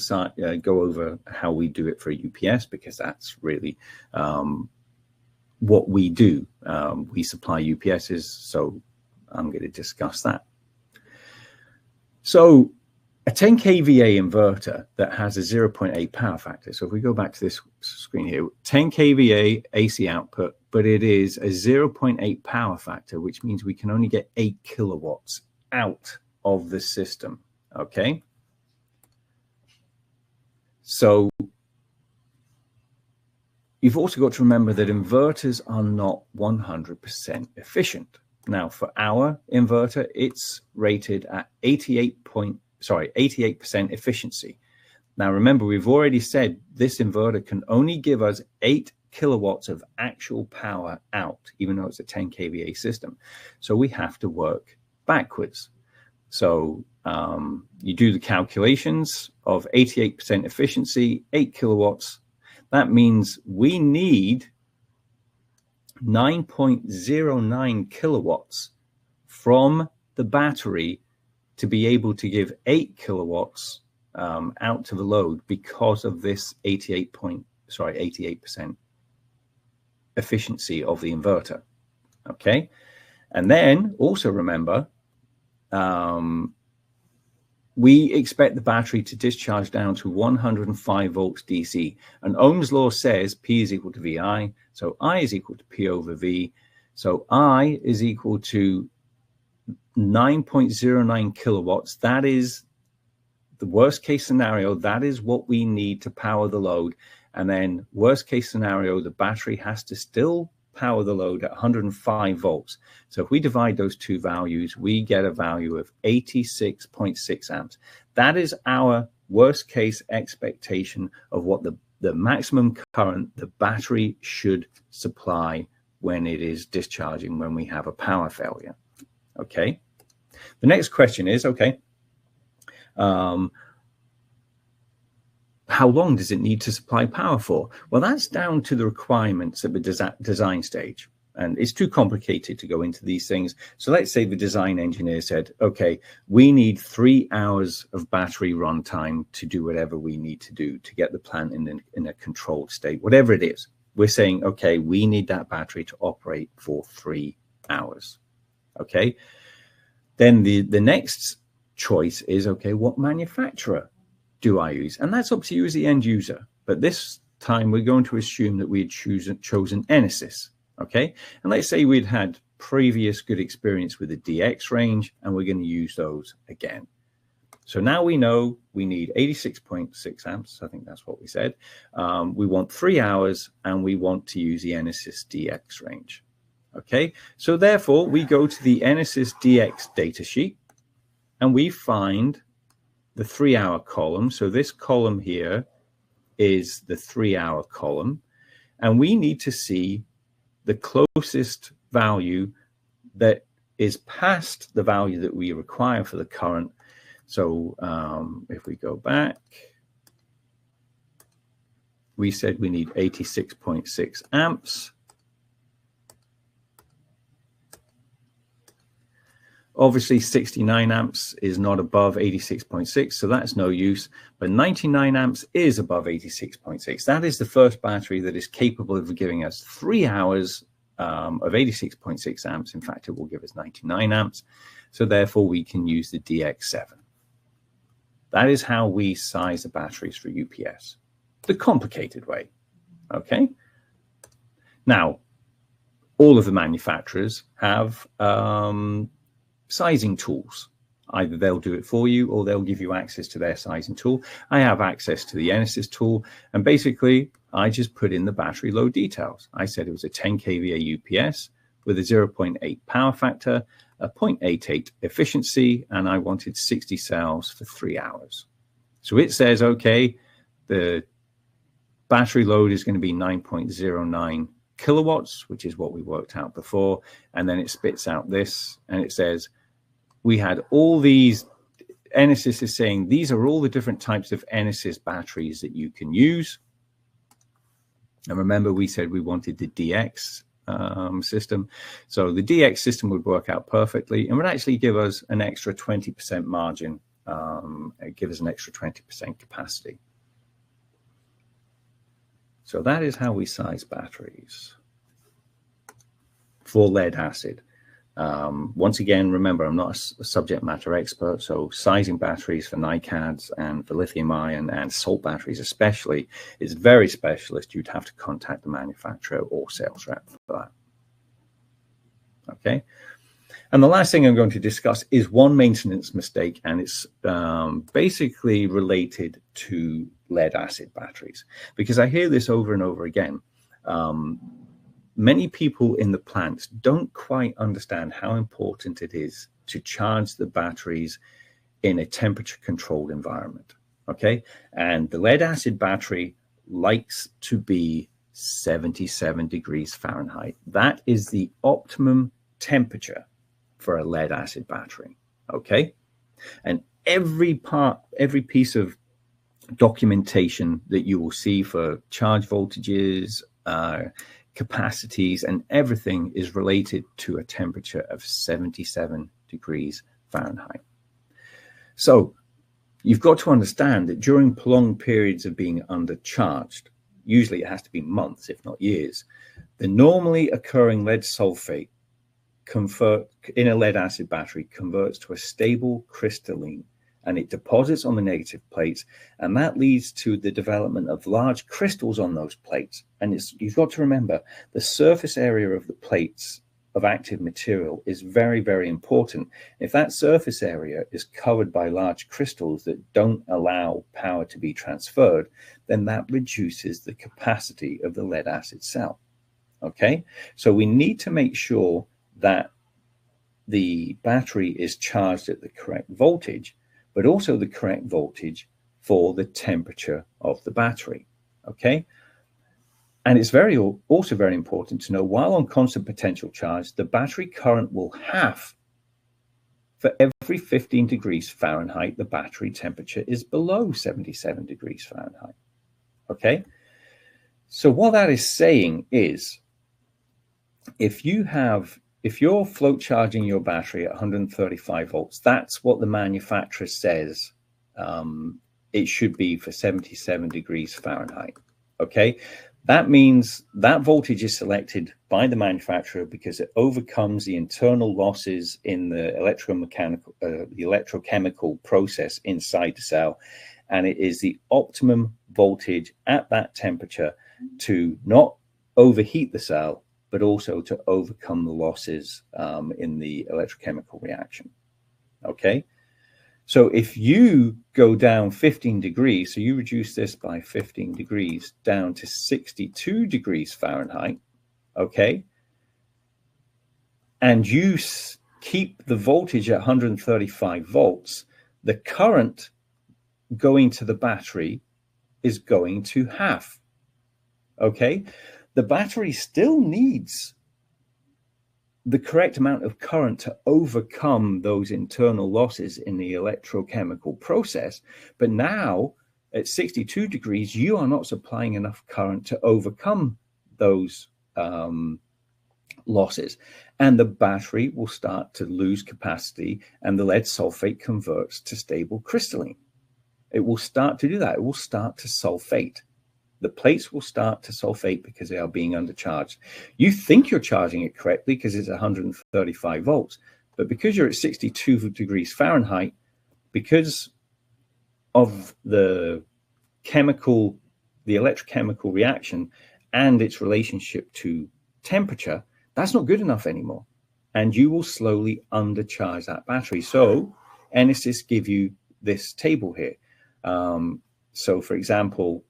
go over how we do it for a UPS because that's really what we do. We supply UPSs, so I'm going to discuss that. So a 10 kVA inverter that has a 0.8 power factor. So if we go back to this screen here, 10 kVA AC output, but it is a 0.8 power factor, which means we can only get 8 kilowatts out of the system. Okay. So you've also got to remember that inverters are not 100% efficient. Now, for our inverter, it's rated at 88% efficiency. Now, remember, we've already said this inverter can only give us 8 kilowatts of actual power out, even though it's a 10 kVA system. So we have to work backwards. So you do the calculations of 88% efficiency, 8 kilowatts. That means we need 9.09 kilowatts from the battery to be able to give 8 kilowatts out to the load because of this 88% efficiency of the inverter. Okay, and then also remember, we expect the battery to discharge down to 105 volts DC. And Ohm's law says P is equal to VI, so I is equal to P over V. So I is equal to 9.09 kilowatts. That is the worst case scenario. That is what we need to power the load. And then worst case scenario, the battery has to still power the load at 105 volts. So if we divide those two values, we get a value of 86.6 amps. That is our worst case expectation of what the maximum current the battery should supply when it is discharging, when we have a power failure. Okay. The next question is, okay, how long does it need to supply power for? Well, that's down to the requirements at the design stage. And it's too complicated to go into these things. So let's say the design engineer said, okay, we need 3 hours of battery runtime to do whatever we need to do to get the plant in a controlled state, whatever it is. We're saying, okay, we need that battery to operate for 3 hours. Okay. Then the next choice is, okay, what manufacturer do I use? And that's up to you as the end user. But this time we're going to assume that we had chosen Enesys. Okay. And let's say we'd had previous good experience with the DX range, and we're going to use those again. So now we know we need 86.6 amps. I think that's what we said. We want 3 hours, and we want to use the Enesys DX range. Okay. So therefore we go to the Enesys DX datasheet, and we find the 3 hour column. So this column here is the 3 hour column, and we need to see the closest value that is past the value that we require for the current. So if we go back, we said we need 86.6 amps. Obviously, 69 amps is not above 86.6, so that's no use. But 99 amps is above 86.6. That is the first battery that is capable of giving us 3 hours of 86.6 amps. In fact, it will give us 99 amps. So therefore, we can use the DX7. That is how we size the batteries for UPS, the complicated way. Okay. Now, all of the manufacturers have sizing tools. Either they'll do it for you or they'll give you access to their sizing tool. I have access to the Enesys tool, and basically I just put in the battery load details. I said it was a 10 kVA UPS with a 0.8 power factor, a 0.88 efficiency, and I wanted 60 cells for 3 hours. So it says, okay, the battery load is going to be 9.09 kilowatts, which is what we worked out before. And then it spits out this, and it says, we had all these, Enesys is saying, these are all the different types of Enesys batteries that you can use. And remember, we said we wanted the DX system. So the DX system would work out perfectly and would actually give us an extra 20% margin, give us an extra 20% capacity. So that is how we size batteries for lead acid. Once again, remember, I'm not a subject matter expert, so sizing batteries for NiCads and for lithium ion and salt batteries especially is very specialist. You'd have to contact the manufacturer or sales rep for that. Okay. And the last thing I'm going to discuss is one maintenance mistake, and it's basically related to lead acid batteries, because I hear this over and over again. Many people in the plants don't quite understand how important it is to charge the batteries in a temperature controlled environment. Okay. And the lead acid battery likes to be 77 degrees Fahrenheit. That is the optimum temperature for a lead acid battery. Okay. And every piece of documentation that you will see for charge voltages, capacities, and everything is related to a temperature of 77 degrees Fahrenheit. So you've got to understand that during prolonged periods of being undercharged, usually it has to be months, if not years, the normally occurring lead sulfate in a lead acid battery converts to a stable crystalline, and it deposits on the negative plates, and that leads to the development of large crystals on those plates. And you've got to remember, the surface area of the plates of active material is very, very important. If that surface area is covered by large crystals that don't allow power to be transferred, then that reduces the capacity of the lead acid cell. Okay, so we need to make sure that the battery is charged at the correct voltage, but also the correct voltage for the temperature of the battery. Okay, and it's also very important to know, while on constant potential charge, the battery current will halve for every 15 degrees Fahrenheit the battery temperature is below 77 degrees Fahrenheit. Okay, so what that is saying is, if you're float charging your battery at 135 volts, that's what the manufacturer says it should be for 77 degrees Fahrenheit. Okay, that means that voltage is selected by the manufacturer because it overcomes the internal losses in the electrochemical process inside the cell, and it is the optimum voltage at that temperature to not overheat the cell, but also to overcome the losses in the electrochemical reaction. Okay, so if you go down 15 degrees, so you reduce this by 15 degrees down to 62 degrees Fahrenheit, okay, and you keep the voltage at 135 volts, the current going to the battery is going to halve. Okay, the battery still needs the correct amount of current to overcome those internal losses in the electrochemical process. But now at 62 degrees, you are not supplying enough current to overcome those losses. And the battery will start to lose capacity, and the lead sulfate converts to stable crystalline. It will start to do that. It will start to sulfate. The plates will start to sulfate because they are being undercharged. You think you're charging it correctly because it's 135 volts, but because you're at 62 degrees Fahrenheit, because of the electrochemical reaction and its relationship to temperature, that's not good enough anymore. And you will slowly undercharge that battery. So ENESYS give you this table here. So for example,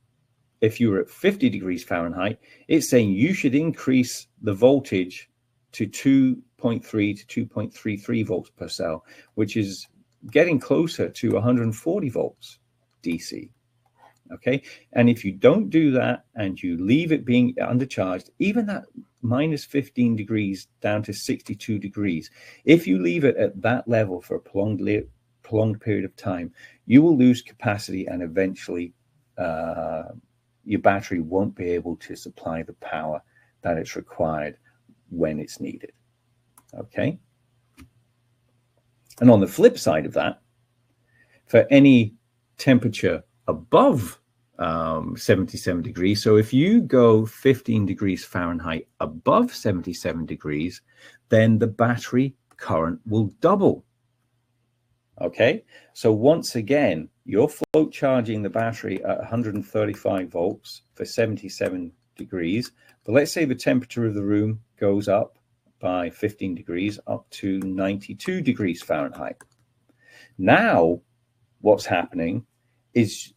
if you were at 50 degrees Fahrenheit, it's saying you should increase the voltage to 2.3 to 2.33 volts per cell, which is getting closer to 140 volts DC. Okay, and if you don't do that and you leave it being undercharged, even that minus 15 degrees down to 62 degrees, if you leave it at that level for a prolonged period of time, you will lose capacity, and eventually your battery won't be able to supply the power that it's required when it's needed. Okay. And on the flip side of that, for any temperature above 77 degrees, so if you go 15 degrees Fahrenheit above 77 degrees, then the battery current will double. Okay, so once again, you're float charging the battery at 135 volts for 77 degrees, but let's say the temperature of the room goes up by 15 degrees up to 92 degrees Fahrenheit. Now, what's happening is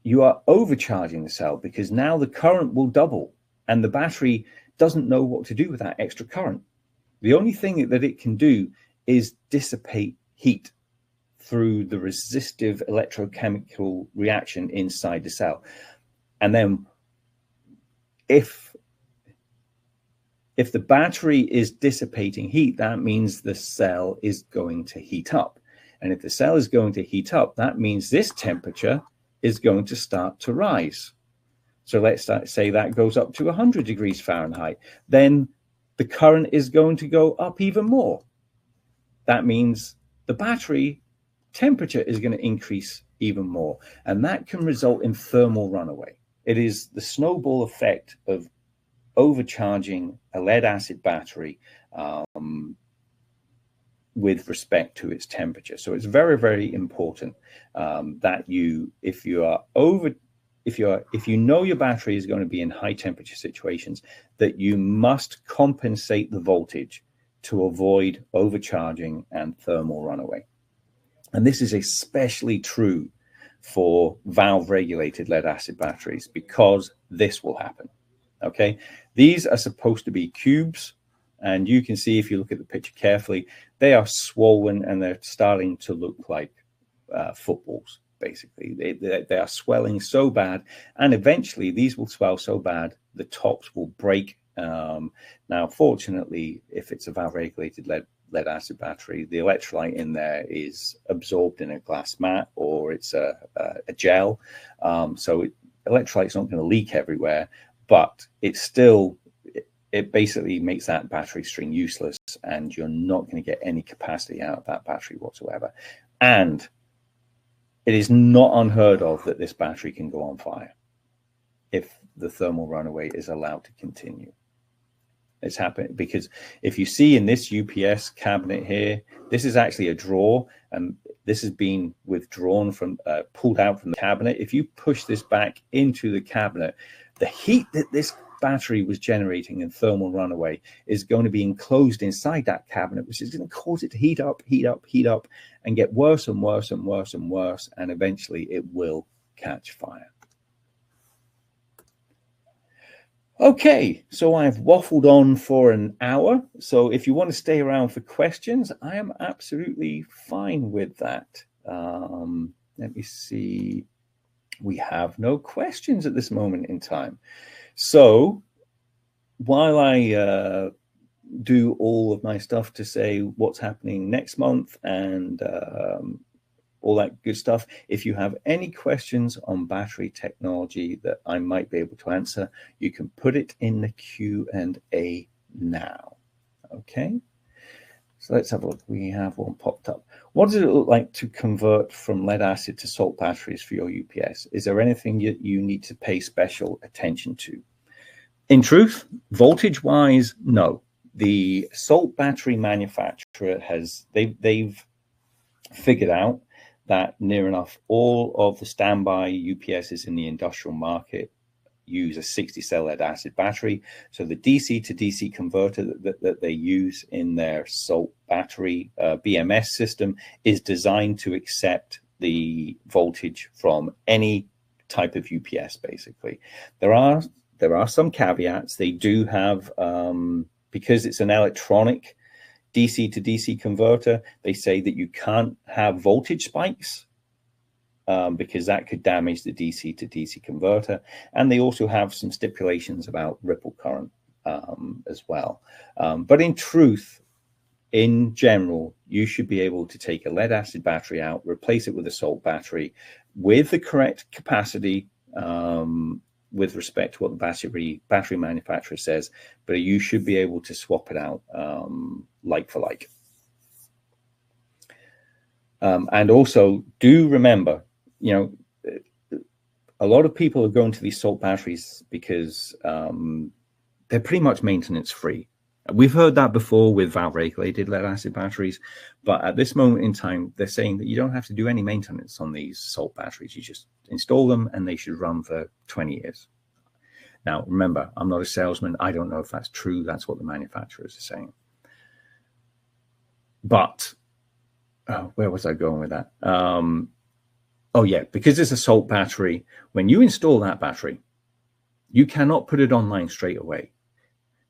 you are overcharging the cell, because now the current will double and the battery doesn't know what to do with that extra current. The only thing that it can do is dissipate heat through the resistive electrochemical reaction inside the cell. And then if the battery is dissipating heat, that means the cell is going to heat up. And if the cell is going to heat up, that means this temperature is going to start to rise. So let's say that goes up to 100 degrees Fahrenheit. Then the current is going to go up even more. That means the battery temperature is going to increase even more, and that can result in thermal runaway. It is the snowball effect of overcharging a lead acid battery with respect to its temperature. So it's very, very important that if you know your battery is going to be in high temperature situations, that you must compensate the voltage to avoid overcharging and thermal runaway. And this is especially true for valve regulated lead acid batteries, because this will happen. Okay, these are supposed to be cubes, and you can see, if you look at the picture carefully, they are swollen and they're starting to look like footballs. Basically, they are swelling so bad, and eventually these will swell so bad the tops will break. Now, fortunately, if it's a valve regulated lead acid battery, the electrolyte in there is absorbed in a glass mat, or it's a gel, so electrolyte's not going to leak everywhere, but it basically makes that battery string useless, and you're not going to get any capacity out of that battery whatsoever. And it is not unheard of that this battery can go on fire if the thermal runaway is allowed to continue. It's happening because if you see in this UPS cabinet here, this is actually a drawer, and this has been withdrawn from, pulled out from the cabinet. If you push this back into the cabinet, the heat that this battery was generating in thermal runaway is going to be enclosed inside that cabinet, which is going to cause it to heat up, and get worse and worse and worse and worse, and eventually it will catch fire. Okay, so I've waffled on for an hour. So if you want to stay around for questions, I am absolutely fine with that. Let me see. We have no questions at this moment in time. So while I do all of my stuff to say what's happening next month and all that good stuff, if you have any questions on battery technology that I might be able to answer, you can put it in the Q&A now. Okay, so let's have a look. We have one popped up. What does it look like to convert from lead acid to salt batteries for your UPS? Is there anything you need to pay special attention to? In truth, voltage wise, no. The salt battery manufacturer they've figured out that near enough all of the standby UPSs in the industrial market use a 60-cell lead acid battery. So the DC to DC converter that they use in their salt battery BMS system is designed to accept the voltage from any type of UPS, basically. There are some caveats. They do have, because it's an electronic DC to DC converter, they say that you can't have voltage spikes because that could damage the DC to DC converter. And they also have some stipulations about ripple current as well. But in truth, in general, you should be able to take a lead acid battery out, replace it with a salt battery with the correct capacity with respect to what the battery manufacturer says, but you should be able to swap it out like for like. And also do remember, you know, a lot of people are going to these salt batteries because they're pretty much maintenance free. We've heard that before with valve regulated lead acid batteries, but at this moment in time, they're saying that you don't have to do any maintenance on these salt batteries. You just install them and they should run for 20 years. Now, remember, I'm not a salesman. I don't know if that's true. That's what the manufacturers are saying. But where was I going with that? Oh, yeah, because it's a salt battery. When you install that battery, you cannot put it online straight away.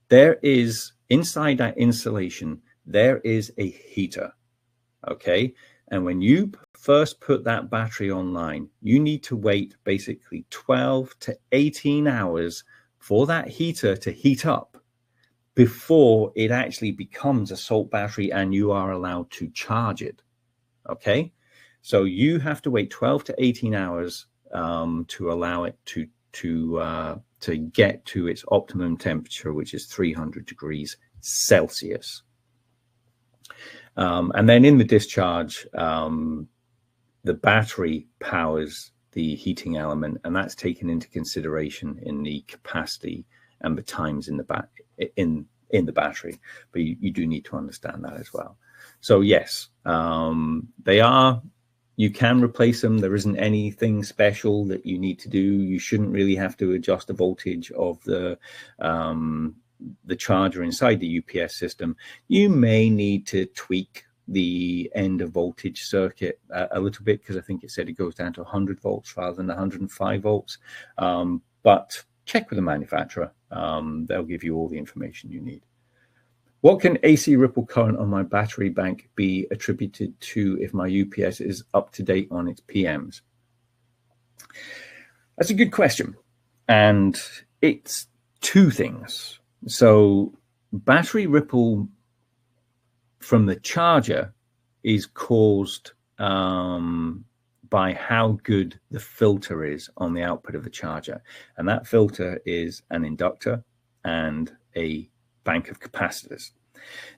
There is, inside that insulation, there is a heater, okay? And when you first put that battery online, you need to wait basically 12 to 18 hours for that heater to heat up before it actually becomes a salt battery and you are allowed to charge it, okay? So you have to wait 12 to 18 hours to allow it to get to its optimum temperature, which is 300 degrees Celsius. And then in the discharge, the battery powers the heating element, and that's taken into consideration in the capacity and the times in the battery. But you do need to understand that as well. So yes, you can replace them. There isn't anything special that you need to do. You shouldn't really have to adjust the voltage of the charger inside the UPS system. You may need to tweak the end of voltage circuit a little bit, because I think it said it goes down to 100 volts rather than 105 volts. But check with the manufacturer. They'll give you all the information you need. What can AC ripple current on my battery bank be attributed to if my UPS is up to date on its PMs? That's a good question. And it's two things. So battery ripple from the charger is caused by how good the filter is on the output of the charger. And that filter is an inductor and a bank of capacitors.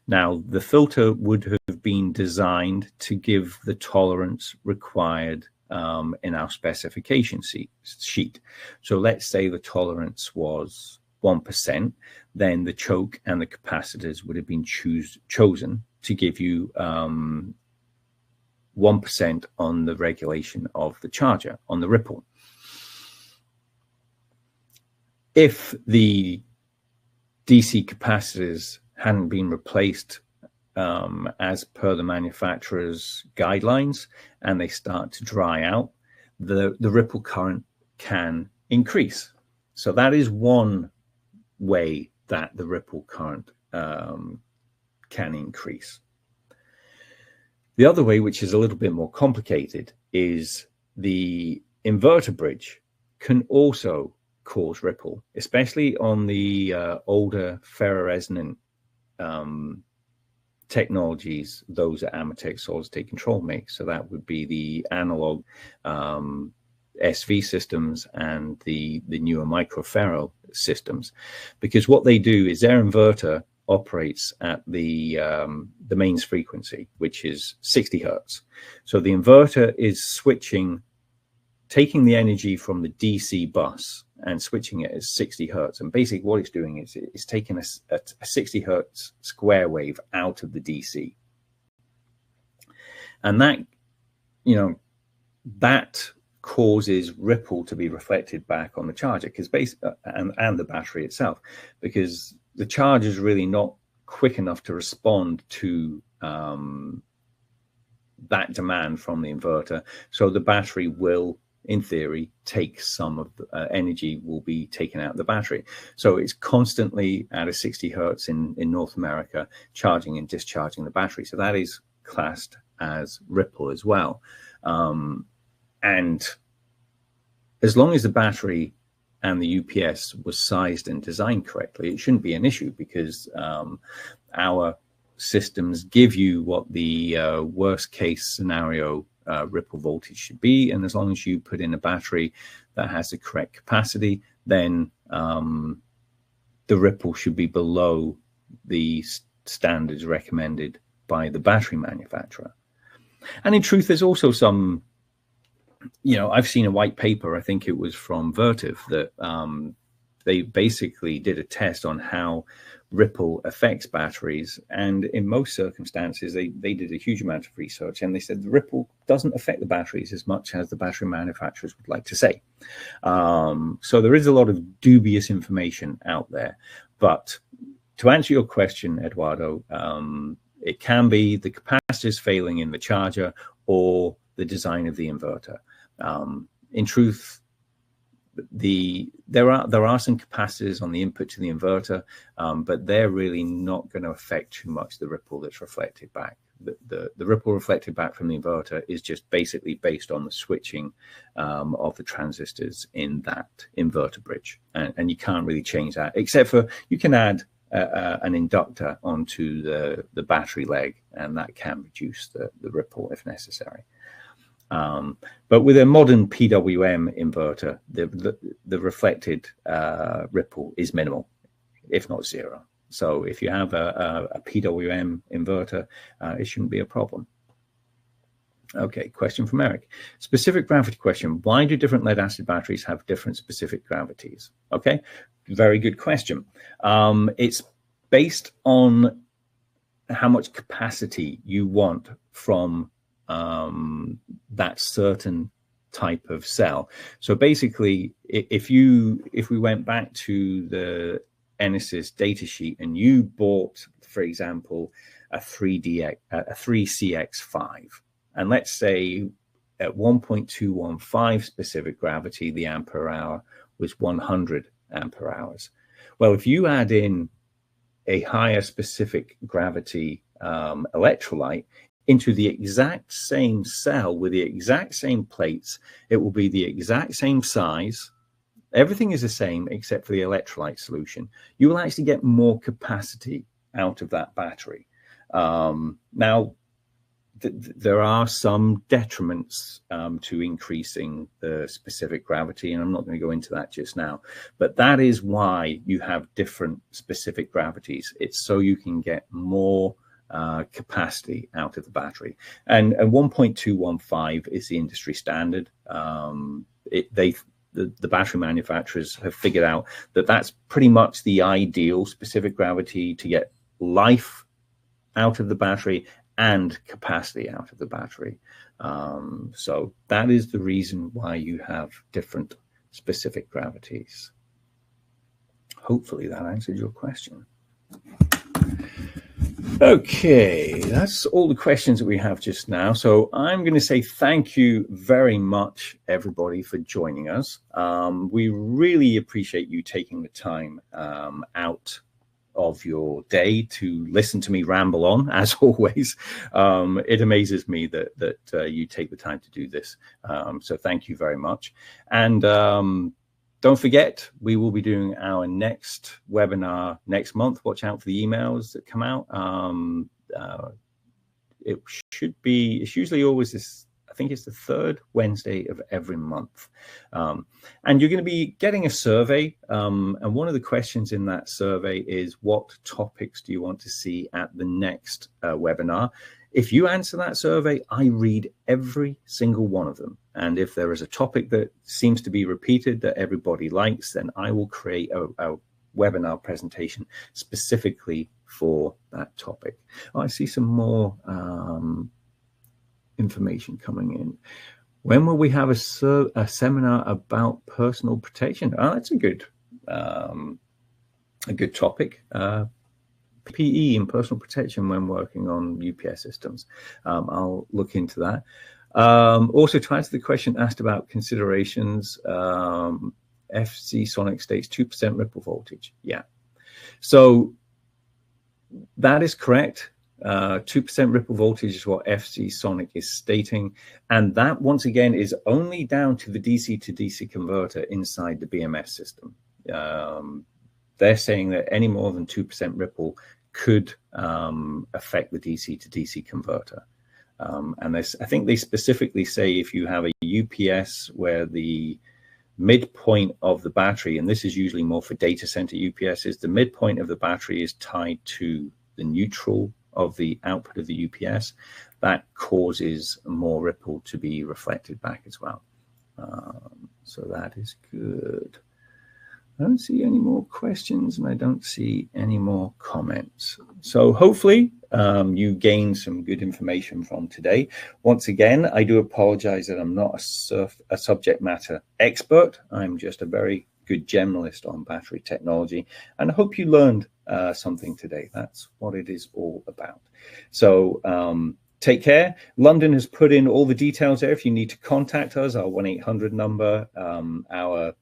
Now, the filter would have been designed to give the tolerance required in our specification sheet. So let's say the tolerance was 1%, then the choke and the capacitors would have been chosen to give you 1% on the regulation of the charger, on the ripple. If the DC capacitors hadn't been replaced as per the manufacturer's guidelines, and they start to dry out, the ripple current can increase. So that is one way that the ripple current can increase. The other way, which is a little bit more complicated, is the inverter bridge can also cause ripple, especially on the older ferroresonant technologies, those that AMETEK Solidstate Control makes. So that would be the analog SV systems and the newer microferro systems, because what they do is their inverter operates at the mains frequency, which is 60 hertz. So the inverter is taking the energy from the DC bus and switching it at 60 hertz. And basically what it's doing is it's taking a 60 hertz square wave out of the DC. And that, that causes ripple to be reflected back on the charger, because and the battery itself, because the charger is really not quick enough to respond to that demand from the inverter. So the battery will, in theory, take some of the energy will be taken out of the battery. So it's constantly at a 60 hertz in North America, charging and discharging the battery. So that is classed as ripple as well. And as long as the battery and the UPS was sized and designed correctly, it shouldn't be an issue, because our systems give you what the worst case scenario ripple voltage should be. And as long as you put in a battery that has the correct capacity, then the ripple should be below the standards recommended by the battery manufacturer. And in truth, there's also some, I've seen a white paper, I think it was from Vertiv, that they basically did a test on how ripple affects batteries. And in most circumstances, they did a huge amount of research, and they said the ripple doesn't affect the batteries as much as the battery manufacturers would like to say. So there is a lot of dubious information out there. But to answer your question, Eduardo, it can be the capacitors failing in the charger or the design of the inverter. In truth, there are some capacitors on the input to the inverter, but they're really not going to affect too much the ripple that's reflected back. The ripple reflected back from the inverter is just basically based on the switching of the transistors in that inverter bridge, and you can't really change that, except for you can add an inductor onto the battery leg, and that can reduce the ripple if necessary. But with a modern PWM inverter, the reflected ripple is minimal, if not zero. So if you have a PWM inverter, it shouldn't be a problem. Okay, question from Eric. Specific gravity question. Why do different lead acid batteries have different specific gravities? Okay, very good question. It's based on how much capacity you want from that certain type of cell. So basically, if we went back to the Enesys datasheet and you bought, for example, a 3CX5, and let's say at 1.215 specific gravity, the ampere hour was 100 ampere hours. Well, if you add in a higher specific gravity electrolyte into the exact same cell with the exact same plates, it will be the exact same size. Everything is the same except for the electrolyte solution. You will actually get more capacity out of that battery. Now, there are some detriments to increasing the specific gravity, and I'm not going to go into that just now, but that is why you have different specific gravities. It's so you can get more capacity out of the battery. And 1.215 is the industry standard. The battery manufacturers have figured out that that's pretty much the ideal specific gravity to get life out of the battery and capacity out of the battery. So that is the reason why you have different specific gravities. Hopefully that answered your question. Okay, that's all the questions that we have just now. So I'm going to say thank you very much, everybody, for joining us. We really appreciate you taking the time out of your day to listen to me ramble on, as always. It amazes me that you take the time to do this. So thank you very much. And don't forget, we will be doing our next webinar next month. Watch out for the emails that come out. It's usually always this, I think it's the third Wednesday of every month. And you're going to be getting a survey. And one of the questions in that survey is, what topics do you want to see at the next webinar? If you answer that survey, I read every single one of them. And if there is a topic that seems to be repeated that everybody likes, then I will create a webinar presentation specifically for that topic. Oh, I see some more information coming in. When will we have a seminar about personal protection? Oh, that's a good topic. PPE and personal protection when working on UPS systems. I'll look into that. Also, to answer the question asked about considerations, FC Sonic states 2% ripple voltage. Yeah. So that is correct. 2% ripple voltage is what FC Sonic is stating. And that, once again, is only down to the DC to DC converter inside the BMS system. They're saying that any more than 2% ripple could affect the DC to DC converter. And I think they specifically say if you have a UPS where the midpoint of the battery, and this is usually more for data center UPSs, the midpoint of the battery is tied to the neutral of the output of the UPS, that causes more ripple to be reflected back as well. So that is good. I don't see any more questions and I don't see any more comments. So hopefully you gained some good information from today. Once again, I do apologize that I'm not a subject matter expert. I'm just a very good generalist on battery technology. And I hope you learned something today. That's what it is all about. So take care. London has put in all the details there. If you need to contact us, our 1-800 number, our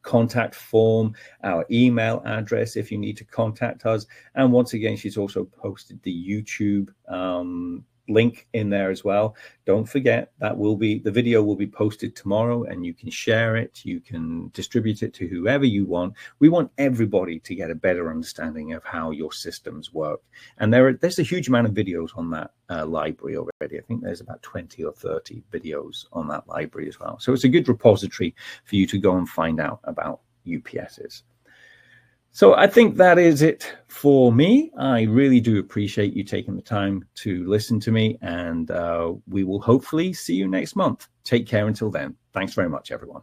contact form, our email address if you need to contact us. And once again, she's also posted the YouTube link in there as well. Don't forget that the video will be posted tomorrow, and you can share it, you can distribute it to whoever you want. We want everybody to get a better understanding of how your systems work. And there's a huge amount of videos on that library already. I think there's about 20 or 30 videos on that library as well. So it's a good repository for you to go and find out about UPSs. So I think that is it for me. I really do appreciate you taking the time to listen to me, and we will hopefully see you next month. Take care until then. Thanks very much, everyone.